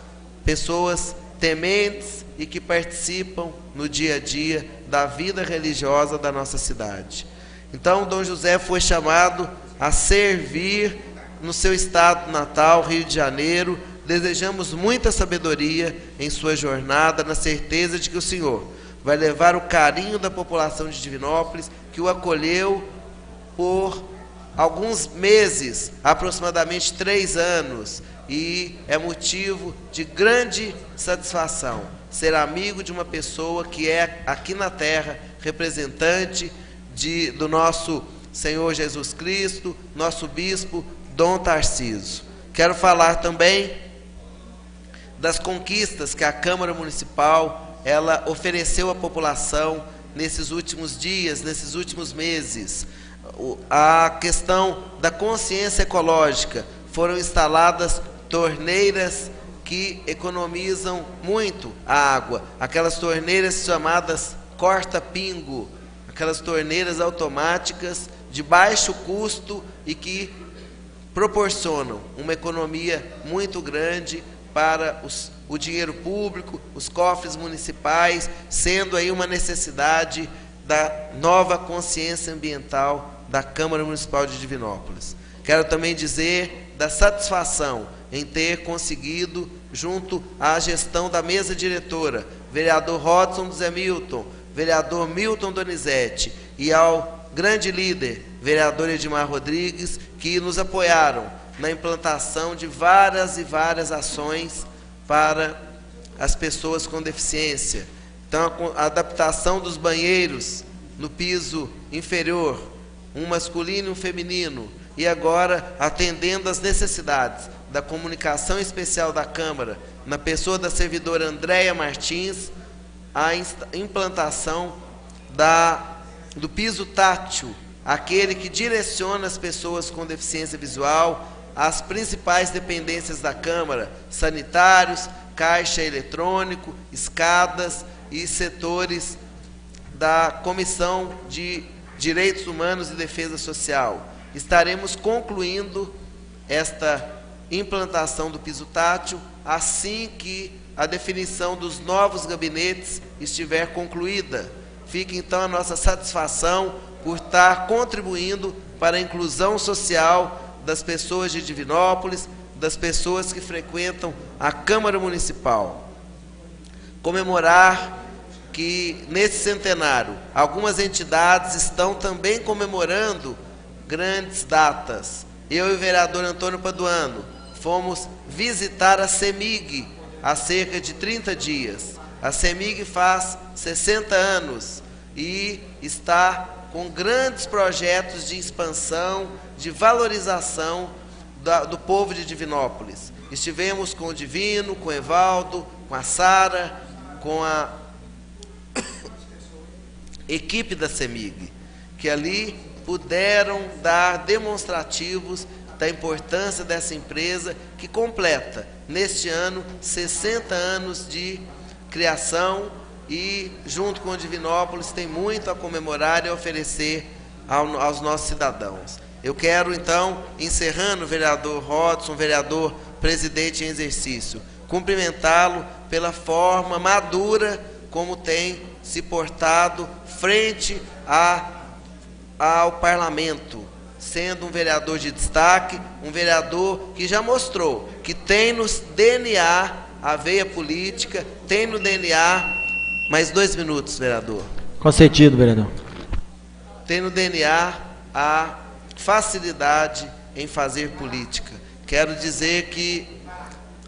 pessoas tementes e que participam no dia a dia da vida religiosa da nossa cidade. Então, Dom José foi chamado a servir no seu estado natal, Rio de Janeiro. Desejamos muita sabedoria em sua jornada, na certeza de que o Senhor vai levar o carinho da população de Divinópolis, que o acolheu por alguns meses, aproximadamente 3 anos, e é motivo de grande satisfação ser amigo de uma pessoa que é, aqui na terra, representante do nosso Senhor Jesus Cristo, nosso bispo Dom Tarcísio. Quero falar também das conquistas que a Câmara Municipal ela ofereceu à população nesses últimos dias, nesses últimos meses. A questão da consciência ecológica, foram instaladas torneiras que economizam muito a água, aquelas torneiras chamadas corta-pingo, aquelas torneiras automáticas de baixo custo e que proporcionam uma economia muito grande para o dinheiro público, os cofres municipais, sendo aí uma necessidade da nova consciência ambiental da Câmara Municipal de Divinópolis. Quero também dizer da satisfação em ter conseguido, junto à gestão da mesa diretora, vereador Rodson Zé Milton, vereador Milton Donizete e ao grande líder, vereador Edmar Rodrigues, que nos apoiaram na implantação de várias e várias ações para as pessoas com deficiência. Então, a adaptação dos banheiros no piso inferior, um masculino e um feminino, e agora atendendo às necessidades da comunicação especial da Câmara, na pessoa da servidora Andréia Martins, a implantação do piso tátil, aquele que direciona as pessoas com deficiência visual às principais dependências da Câmara, sanitários, caixa eletrônico, escadas e setores da Comissão de Direitos Humanos e Defesa Social. Estaremos concluindo esta implantação do piso tátil assim que a definição dos novos gabinetes estiver concluída. Fica então a nossa satisfação por estar contribuindo para a inclusão social das pessoas de Divinópolis, das pessoas que frequentam a Câmara Municipal. Comemorar que nesse centenário algumas entidades estão também comemorando grandes datas. Eu e o vereador Antônio Paduano fomos visitar a CEMIG há cerca de 30 dias. A CEMIG faz 60 anos e está com grandes projetos de expansão, de valorização do povo de Divinópolis. Estivemos com o Divino, com o Evaldo, com a Sara, com a equipe da CEMIG, que ali puderam dar demonstrativos da importância dessa empresa que completa, neste ano, 60 anos de criação e, junto com o Divinópolis, tem muito a comemorar e a oferecer aos nossos cidadãos. Eu quero, então, encerrando o vereador Rodson, vereador presidente em exercício, cumprimentá-lo pela forma madura como tem se portado frente ao parlamento, sendo um vereador de destaque, um vereador que já mostrou que tem no DNA a veia política, tem no DNA Mais 2 minutos, vereador. Concedido, vereador. Tem no DNA a facilidade em fazer política. Quero dizer que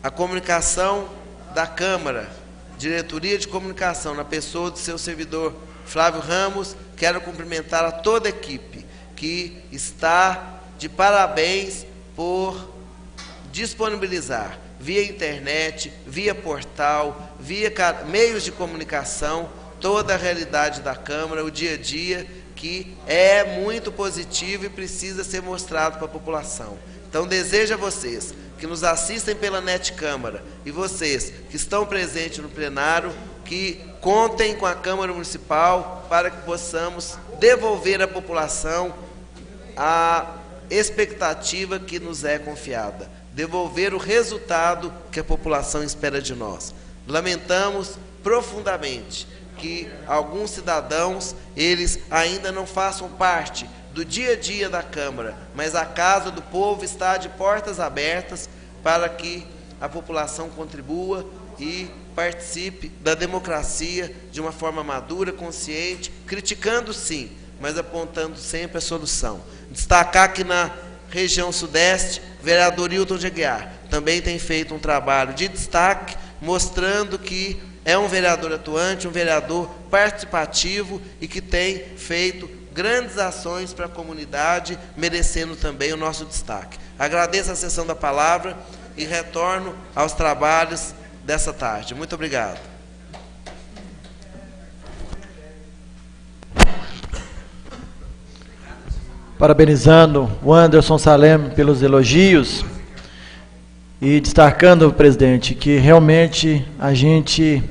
a comunicação da Câmara, diretoria de comunicação, na pessoa do seu servidor Flávio Ramos, quero cumprimentar a toda a equipe que está de parabéns por disponibilizar via internet, via portal, via meios de comunicação, toda a realidade da Câmara, o dia a dia, que é muito positivo e precisa ser mostrado para a população. Então, desejo a vocês que nos assistem pela NET Câmara e vocês que estão presentes no plenário, que contem com a Câmara Municipal para que possamos devolver à população a expectativa que nos é confiada, devolver o resultado que a população espera de nós. Lamentamos profundamente que alguns cidadãos, eles ainda não façam parte do dia a dia da Câmara, mas a Casa do Povo está de portas abertas para que a população contribua e participe da democracia de uma forma madura, consciente, criticando sim, mas apontando sempre a solução. Destacar que na região sudeste, o vereador Hilton de Aguiar também tem feito um trabalho de destaque, mostrando que é um vereador atuante, um vereador participativo e que tem feito grandes ações para a comunidade, merecendo também o nosso destaque. Agradeço a sessão da palavra e retorno aos trabalhos dessa tarde. Muito obrigado. Parabenizando o Anderson Salem pelos elogios e destacando, presidente, que realmente a gente,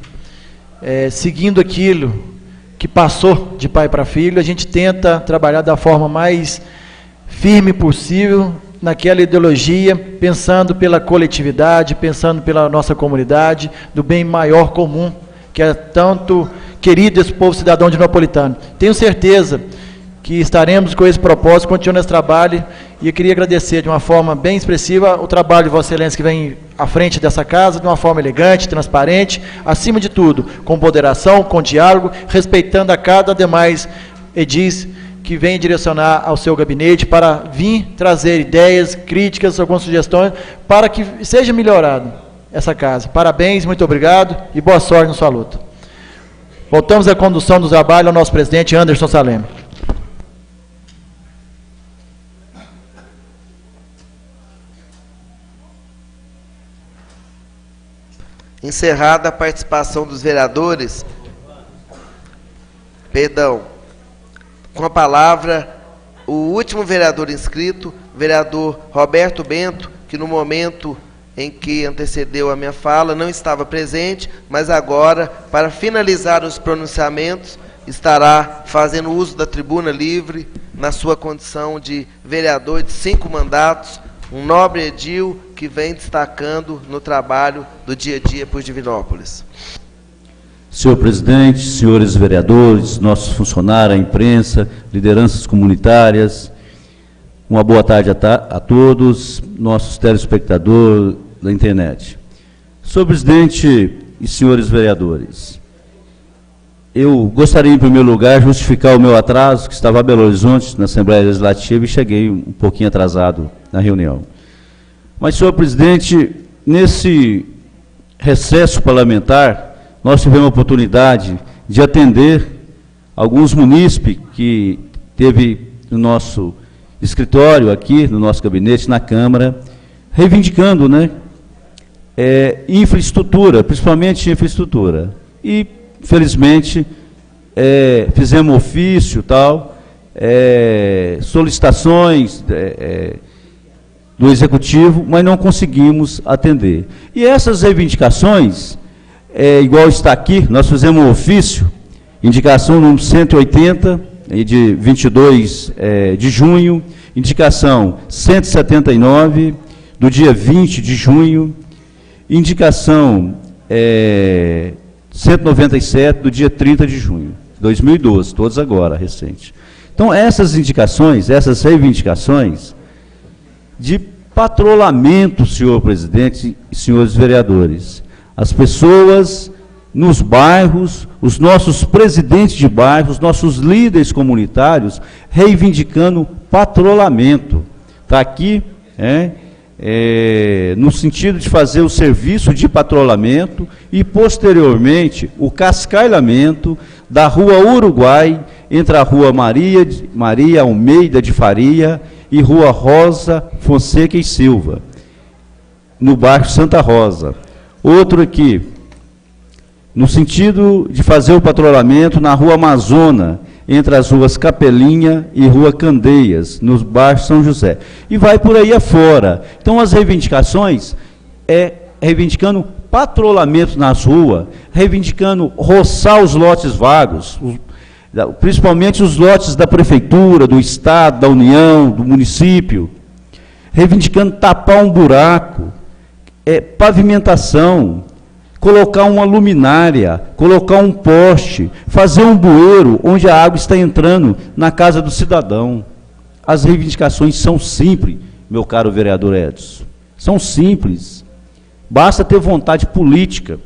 seguindo aquilo que passou de pai para filho, a gente tenta trabalhar da forma mais firme possível naquela ideologia, pensando pela coletividade, pensando pela nossa comunidade, do bem maior comum, que é tanto querido esse povo cidadão de Napolitano. Tenho certeza que estaremos com esse propósito, continuando esse trabalho, e eu queria agradecer de uma forma bem expressiva o trabalho de Vossa Excelência que vem à frente dessa casa, de uma forma elegante, transparente, acima de tudo, com moderação, com diálogo, respeitando a cada demais edis que vem direcionar ao seu gabinete para vir trazer ideias, críticas, algumas sugestões, para que seja melhorado essa casa. Parabéns, muito obrigado e boa sorte na sua luta. Voltamos à condução do trabalho ao nosso presidente Anderson Salem. Encerrada a participação dos vereadores, com a palavra, o último vereador inscrito, vereador Roberto Bento, que no momento em que antecedeu a minha fala não estava presente, mas agora, para finalizar os pronunciamentos, estará fazendo uso da tribuna livre, na sua condição de vereador de 5 mandatos, um nobre edil que vem destacando no trabalho do dia a dia por Divinópolis. Senhor presidente, senhores vereadores, nossos funcionários, a imprensa, lideranças comunitárias, uma boa tarde a todos, nossos telespectadores da internet. Senhor presidente e senhores vereadores, eu gostaria, em primeiro lugar, justificar o meu atraso, que estava a Belo Horizonte, na Assembleia Legislativa, e cheguei um pouquinho atrasado na reunião. Mas, senhor presidente, nesse recesso parlamentar, nós tivemos a oportunidade de atender alguns munícipes que teve no nosso escritório aqui, no nosso gabinete, na Câmara, reivindicando, né, infraestrutura, principalmente infraestrutura. E, felizmente, fizemos ofício, tal, solicitações do Executivo, mas não conseguimos atender. E essas reivindicações, igual está aqui, nós fizemos um ofício, indicação número 180, de 22 de junho, indicação 179, do dia 20 de junho, indicação 197, do dia 30 de junho, 2012, todos agora, recente. Então, essas indicações, essas reivindicações de patrulhamento, senhor presidente e senhores vereadores, as pessoas nos bairros, os nossos presidentes de bairros, nossos líderes comunitários, reivindicando patrulhamento. Está aqui, no sentido de fazer o serviço de patrulhamento e, posteriormente, o cascalhamento da Rua Uruguai, entre a Rua Maria Almeida de Faria e Rua Rosa Fonseca e Silva, no bairro Santa Rosa. Outro aqui, no sentido de fazer o patrulhamento na Rua Amazônia, entre as ruas Capelinha e Rua Candeias, nos bairros São José. E vai por aí afora. Então, as reivindicações reivindicando patrulhamento nas ruas, reivindicando roçar os lotes vagos, principalmente os lotes da Prefeitura, do Estado, da União, do município, reivindicando tapar um buraco, pavimentação, colocar uma luminária, colocar um poste, fazer um bueiro onde a água está entrando na casa do cidadão. As reivindicações são simples, meu caro vereador Edson. São simples. Basta ter vontade política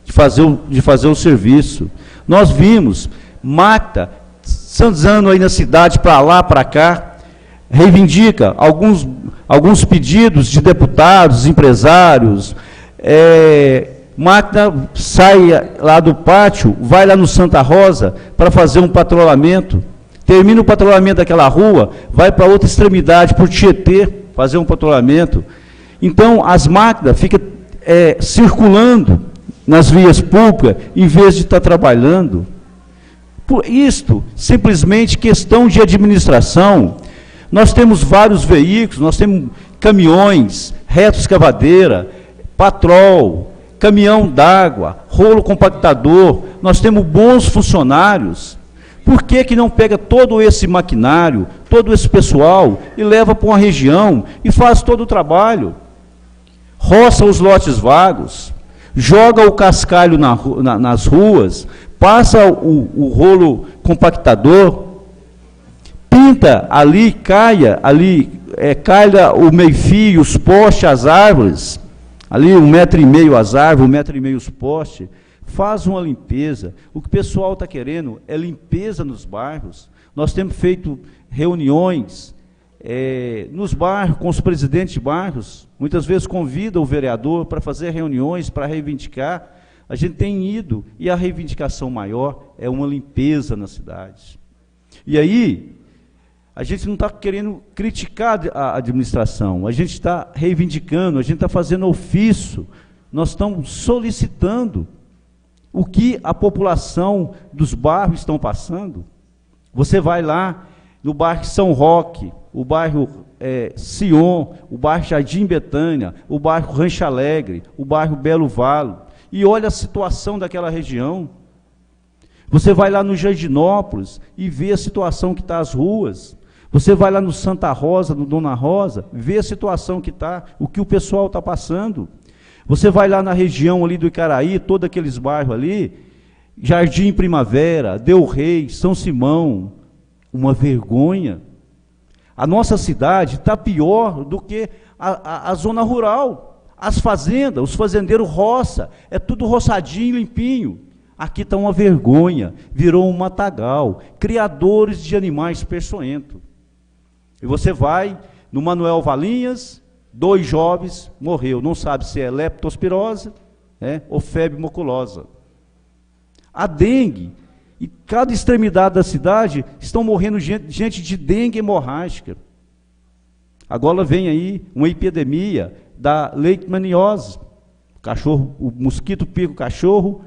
de fazer o serviço. Nós vimos máquina sanzando aí na cidade, para lá, para cá, reivindica alguns pedidos de deputados, empresários, máquina sai lá do pátio, vai lá no Santa Rosa para fazer um patrulhamento, termina o patrulhamento daquela rua, vai para outra extremidade, por Tietê, fazer um patrulhamento. Então, as máquinas ficam circulando nas vias públicas, em vez de estar trabalhando. Por isto, simplesmente questão de administração. Nós temos vários veículos, nós temos caminhões, retroescavadeira, patrol, caminhão d'água, rolo compactador, nós temos bons funcionários. Por que não pega todo esse maquinário, todo esse pessoal, e leva para uma região e faz todo o trabalho? Roça os lotes vagos, joga o cascalho nas ruas, passa o rolo compactador, pinta ali, caia o meio-fio, os postes, as árvores, ali 1,5 metro as árvores, 1,5 metro os postes, faz uma limpeza. O que o pessoal está querendo é limpeza nos bairros. Nós temos feito reuniões nos bairros, com os presidentes de bairros, muitas vezes convida o vereador para fazer reuniões, para reivindicar. A gente tem ido, e a reivindicação maior é uma limpeza na cidade. E aí, a gente não está querendo criticar a administração, a gente está reivindicando, a gente está fazendo ofício, nós estamos solicitando o que a população dos bairros estão passando. Você vai lá no bairro São Roque, o bairro Sion, o bairro Jardim Betânia, o bairro Rancho Alegre, o bairro Belo Vale, e olha a situação daquela região. Você vai lá no Jardinópolis e vê a situação que está as ruas. Você vai lá no Santa Rosa, no Dona Rosa, vê a situação que está, o que o pessoal está passando. Você vai lá na região ali do Icaraí, todos aqueles bairros ali, Jardim Primavera, Del Rey, São Simão, uma vergonha. A nossa cidade está pior do que a zona rural, as fazendas, os fazendeiros roça, é tudo roçadinho, limpinho. Aqui está uma vergonha, virou um matagal, criadores de animais peçonhentos. E você vai no Manuel Valinhas, 2 jovens morreu, não sabe se é leptospirose ou febre maculosa. A dengue, e cada extremidade da cidade estão morrendo gente de dengue hemorrágica. Agora vem aí uma epidemia da leishmaniose. O mosquito pica o cachorro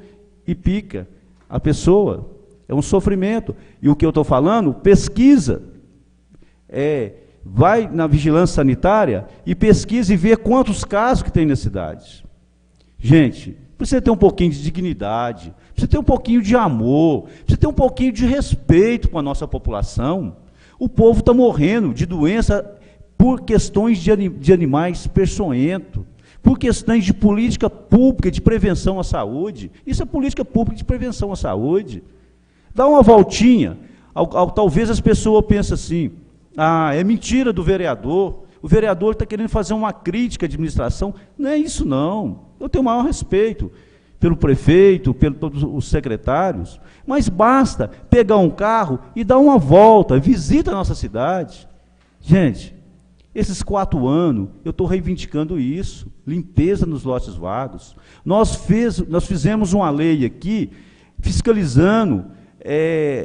e pica a pessoa. É um sofrimento. E o que eu estou falando, pesquisa. Vai na vigilância sanitária e pesquisa e vê quantos casos que tem na cidade. Gente, precisa ter um pouquinho de dignidade, precisa ter um pouquinho de amor, precisa ter um pouquinho de respeito com a nossa população. O povo está morrendo de doença por questões de animais peçonhentos, por questões de política pública de prevenção à saúde. Isso é política pública de prevenção à saúde. Dá uma voltinha, talvez as pessoas pensem assim, é mentira do vereador, o vereador está querendo fazer uma crítica à administração. Não é isso não, eu tenho o maior respeito. pelo prefeito, pelo todos os secretários, mas basta pegar um carro e dar uma volta, visita a nossa cidade. Gente, esses 4 anos, eu estou reivindicando isso, limpeza nos lotes vagos. Nós fizemos uma lei aqui, fiscalizando,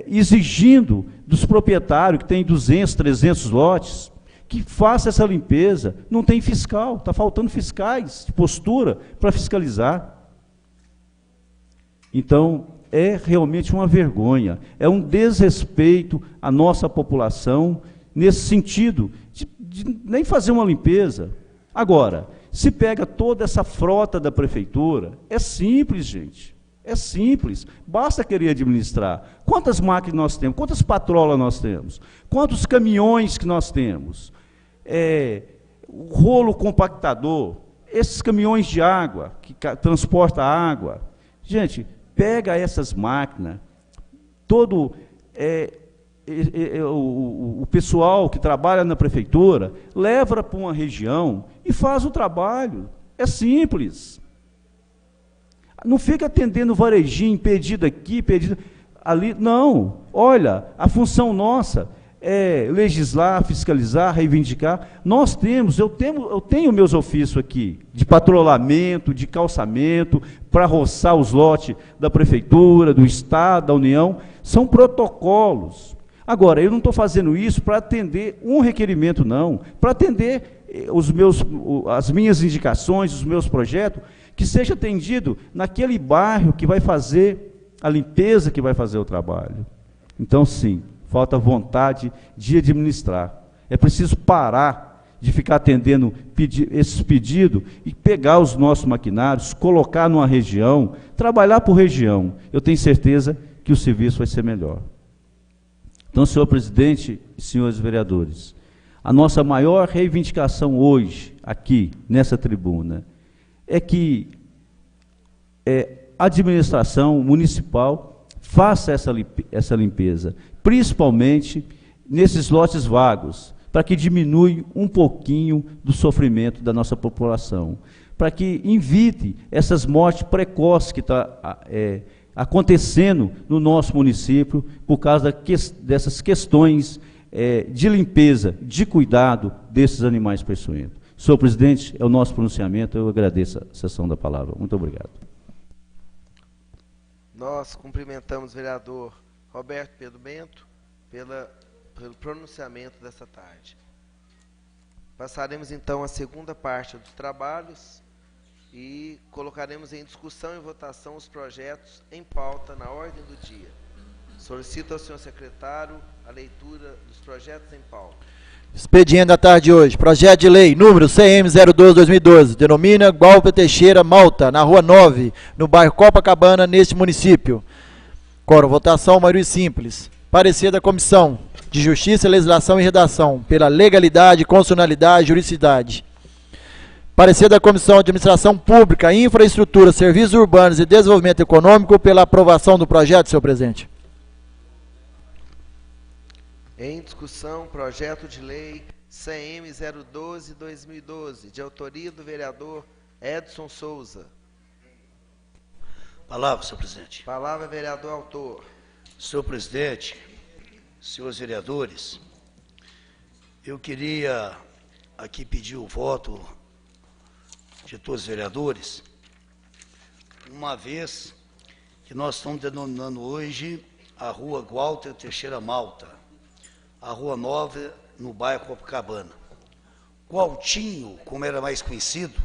exigindo dos proprietários, que tem 200, 300 lotes, que faça essa limpeza. Não tem fiscal, está faltando fiscais de postura para fiscalizar. Então, é realmente uma vergonha, é um desrespeito à nossa população, nesse sentido, de nem fazer uma limpeza. Agora, se pega toda essa frota da prefeitura, é simples, gente, é simples, basta querer administrar. Quantas máquinas nós temos? Quantas patrolas nós temos? Quantos caminhões que nós temos? O rolo compactador, esses caminhões de água, que transportam água. Gente, pega essas máquinas, todo o pessoal que trabalha na prefeitura, leva para uma região e faz o trabalho. É simples. Não fica atendendo varejinho, pedido aqui, pedido ali. Não. Olha, a função nossa é legislar, fiscalizar, reivindicar. Nós temos, eu tenho meus ofícios aqui, de patrulhamento, de calçamento, para roçar os lotes da prefeitura, do Estado, da União. São protocolos. Agora, eu não estou fazendo isso para atender um requerimento, não. Para atender as minhas indicações, os meus projetos, que seja atendido naquele bairro que vai fazer a limpeza, que vai fazer o trabalho. Então, sim, falta vontade de administrar. É preciso parar de ficar atendendo esses pedidos e pegar os nossos maquinários, colocar numa região, trabalhar por região. Eu tenho certeza que o serviço vai ser melhor. Então, senhor presidente e senhores vereadores, a nossa maior reivindicação hoje, aqui, nessa tribuna, é que a administração municipal faça essa limpeza, principalmente nesses lotes vagos, para que diminua um pouquinho do sofrimento da nossa população, para que evite essas mortes precoces que estão acontecendo no nosso município por causa dessas questões de limpeza, de cuidado desses animais peçonhentos. Senhor presidente, é o nosso pronunciamento, eu agradeço a sessão da palavra. Muito obrigado. Nós cumprimentamos o vereador Roberto Pedro Bento pelo pronunciamento dessa tarde. Passaremos então à segunda parte dos trabalhos e colocaremos em discussão e votação os projetos em pauta na ordem do dia. Solicito ao senhor secretário a leitura dos projetos em pauta. Expediente da tarde de hoje. Projeto de lei número CM02/2012. Denomina Gualpa Teixeira Malta, na Rua 9, no bairro Copacabana, neste município. Quórum, votação, maioria simples. Parecer da Comissão de Justiça, Legislação e Redação, pela legalidade, constitucionalidade e juridicidade. Parecer da Comissão de Administração Pública, Infraestrutura, Serviços Urbanos e Desenvolvimento Econômico, pela aprovação do projeto, senhor presidente. Em discussão, projeto de lei CM 012/2012, de autoria do vereador Edson Souza. Palavra, senhor presidente. Palavra, vereador autor. Senhor presidente, senhores vereadores, eu queria aqui pedir o voto de todos os vereadores, uma vez que nós estamos denominando hoje a Rua Walter Teixeira Malta, a Rua 9, no bairro Copacabana. Gualtinho, como era mais conhecido,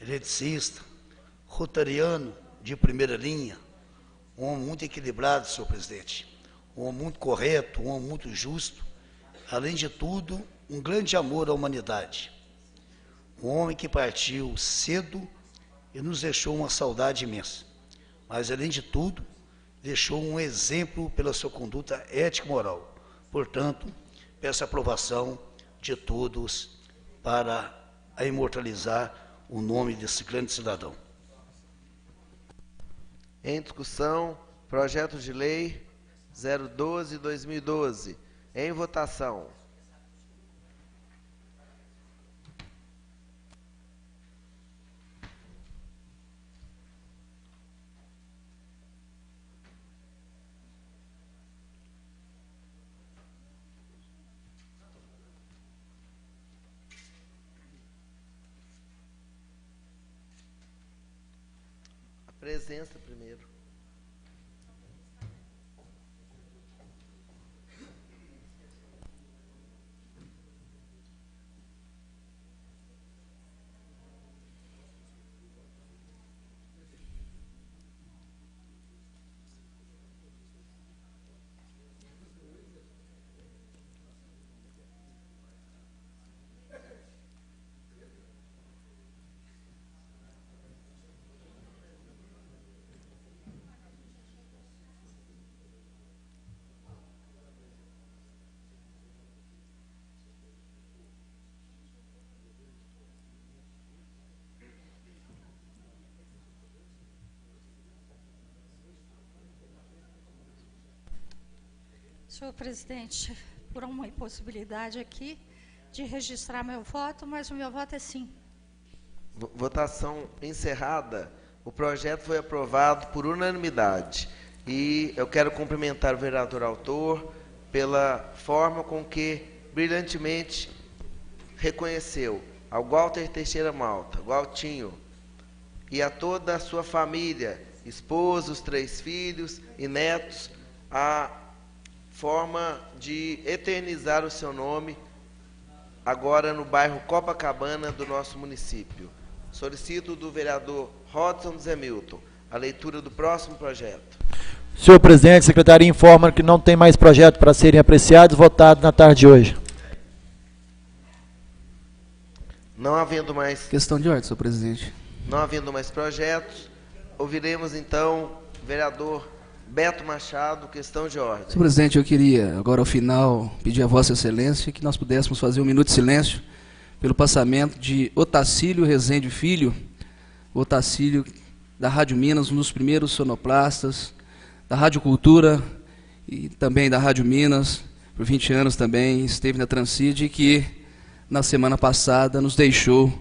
eletricista, rotariano de primeira linha, um homem muito equilibrado, senhor presidente, um homem muito correto, um homem muito justo, além de tudo, um grande amor à humanidade. Um homem que partiu cedo e nos deixou uma saudade imensa, mas, além de tudo, deixou um exemplo pela sua conduta ética e moral. Portanto, peço a aprovação de todos para imortalizar o nome desse grande cidadão. Em discussão, projeto de lei 012/2012. Em votação. Presença primeiro. Senhor presidente, por uma impossibilidade aqui de registrar meu voto, mas o meu voto é sim. Votação encerrada. O projeto foi aprovado por unanimidade. E eu quero cumprimentar o vereador autor pela forma com que brilhantemente reconheceu ao Walter Teixeira Malta, Gualtinho, e a toda a sua família, esposa, os 3 filhos e netos, a forma de eternizar o seu nome agora no bairro Copacabana do nosso município. Solicito do vereador Rodson Zé Milton a leitura do próximo projeto. Senhor presidente, a secretaria informa que não tem mais projeto para serem apreciados e votados na tarde de hoje. Não havendo mais... Questão de ordem, senhor presidente. Não havendo mais projetos, ouviremos então o vereador Beto Machado, questão de ordem. Senhor presidente, eu queria, agora ao final, pedir a Vossa Excelência que nós pudéssemos fazer um minuto de silêncio pelo passamento de Otacílio Rezende Filho, Otacílio da Rádio Minas, um dos primeiros sonoplastas, da Rádio Cultura e também da Rádio Minas, por 20 anos também, esteve na Transcid, que na semana passada nos deixou,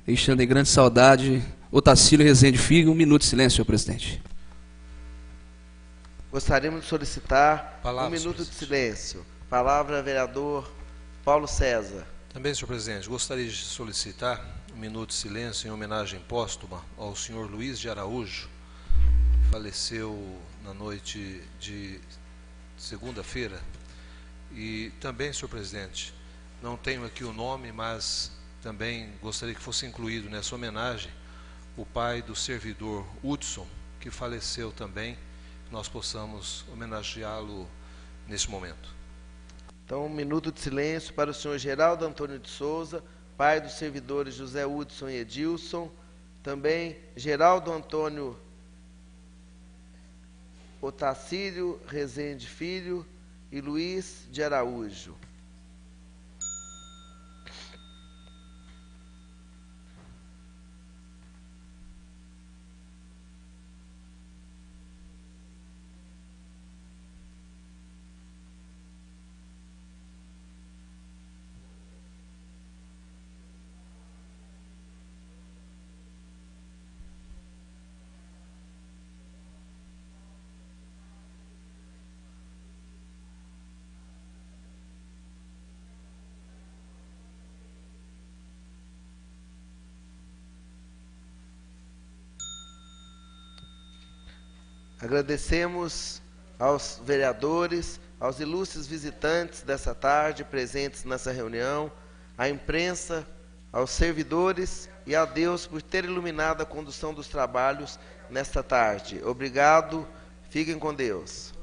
deixando em grande saudade, Otacílio Rezende Filho. Um minuto de silêncio, senhor presidente. Gostaríamos de solicitar Palavra, um minuto senhor de silêncio. Palavra, vereador Paulo César. Também, senhor presidente, gostaria de solicitar um minuto de silêncio em homenagem póstuma ao senhor Luiz de Araújo, que faleceu na noite de segunda-feira. E também, senhor presidente, não tenho aqui o nome, mas também gostaria que fosse incluído nessa homenagem o pai do servidor Hudson, que faleceu também, nós possamos homenageá-lo nesse momento. Então, um minuto de silêncio para o senhor Geraldo Antônio de Souza, pai dos servidores José Hudson e Edilson, também Geraldo Antônio Otacílio Rezende Filho e Luiz de Araújo. Agradecemos aos vereadores, aos ilustres visitantes dessa tarde, presentes nessa reunião, à imprensa, aos servidores e a Deus por ter iluminado a condução dos trabalhos nesta tarde. Obrigado, fiquem com Deus.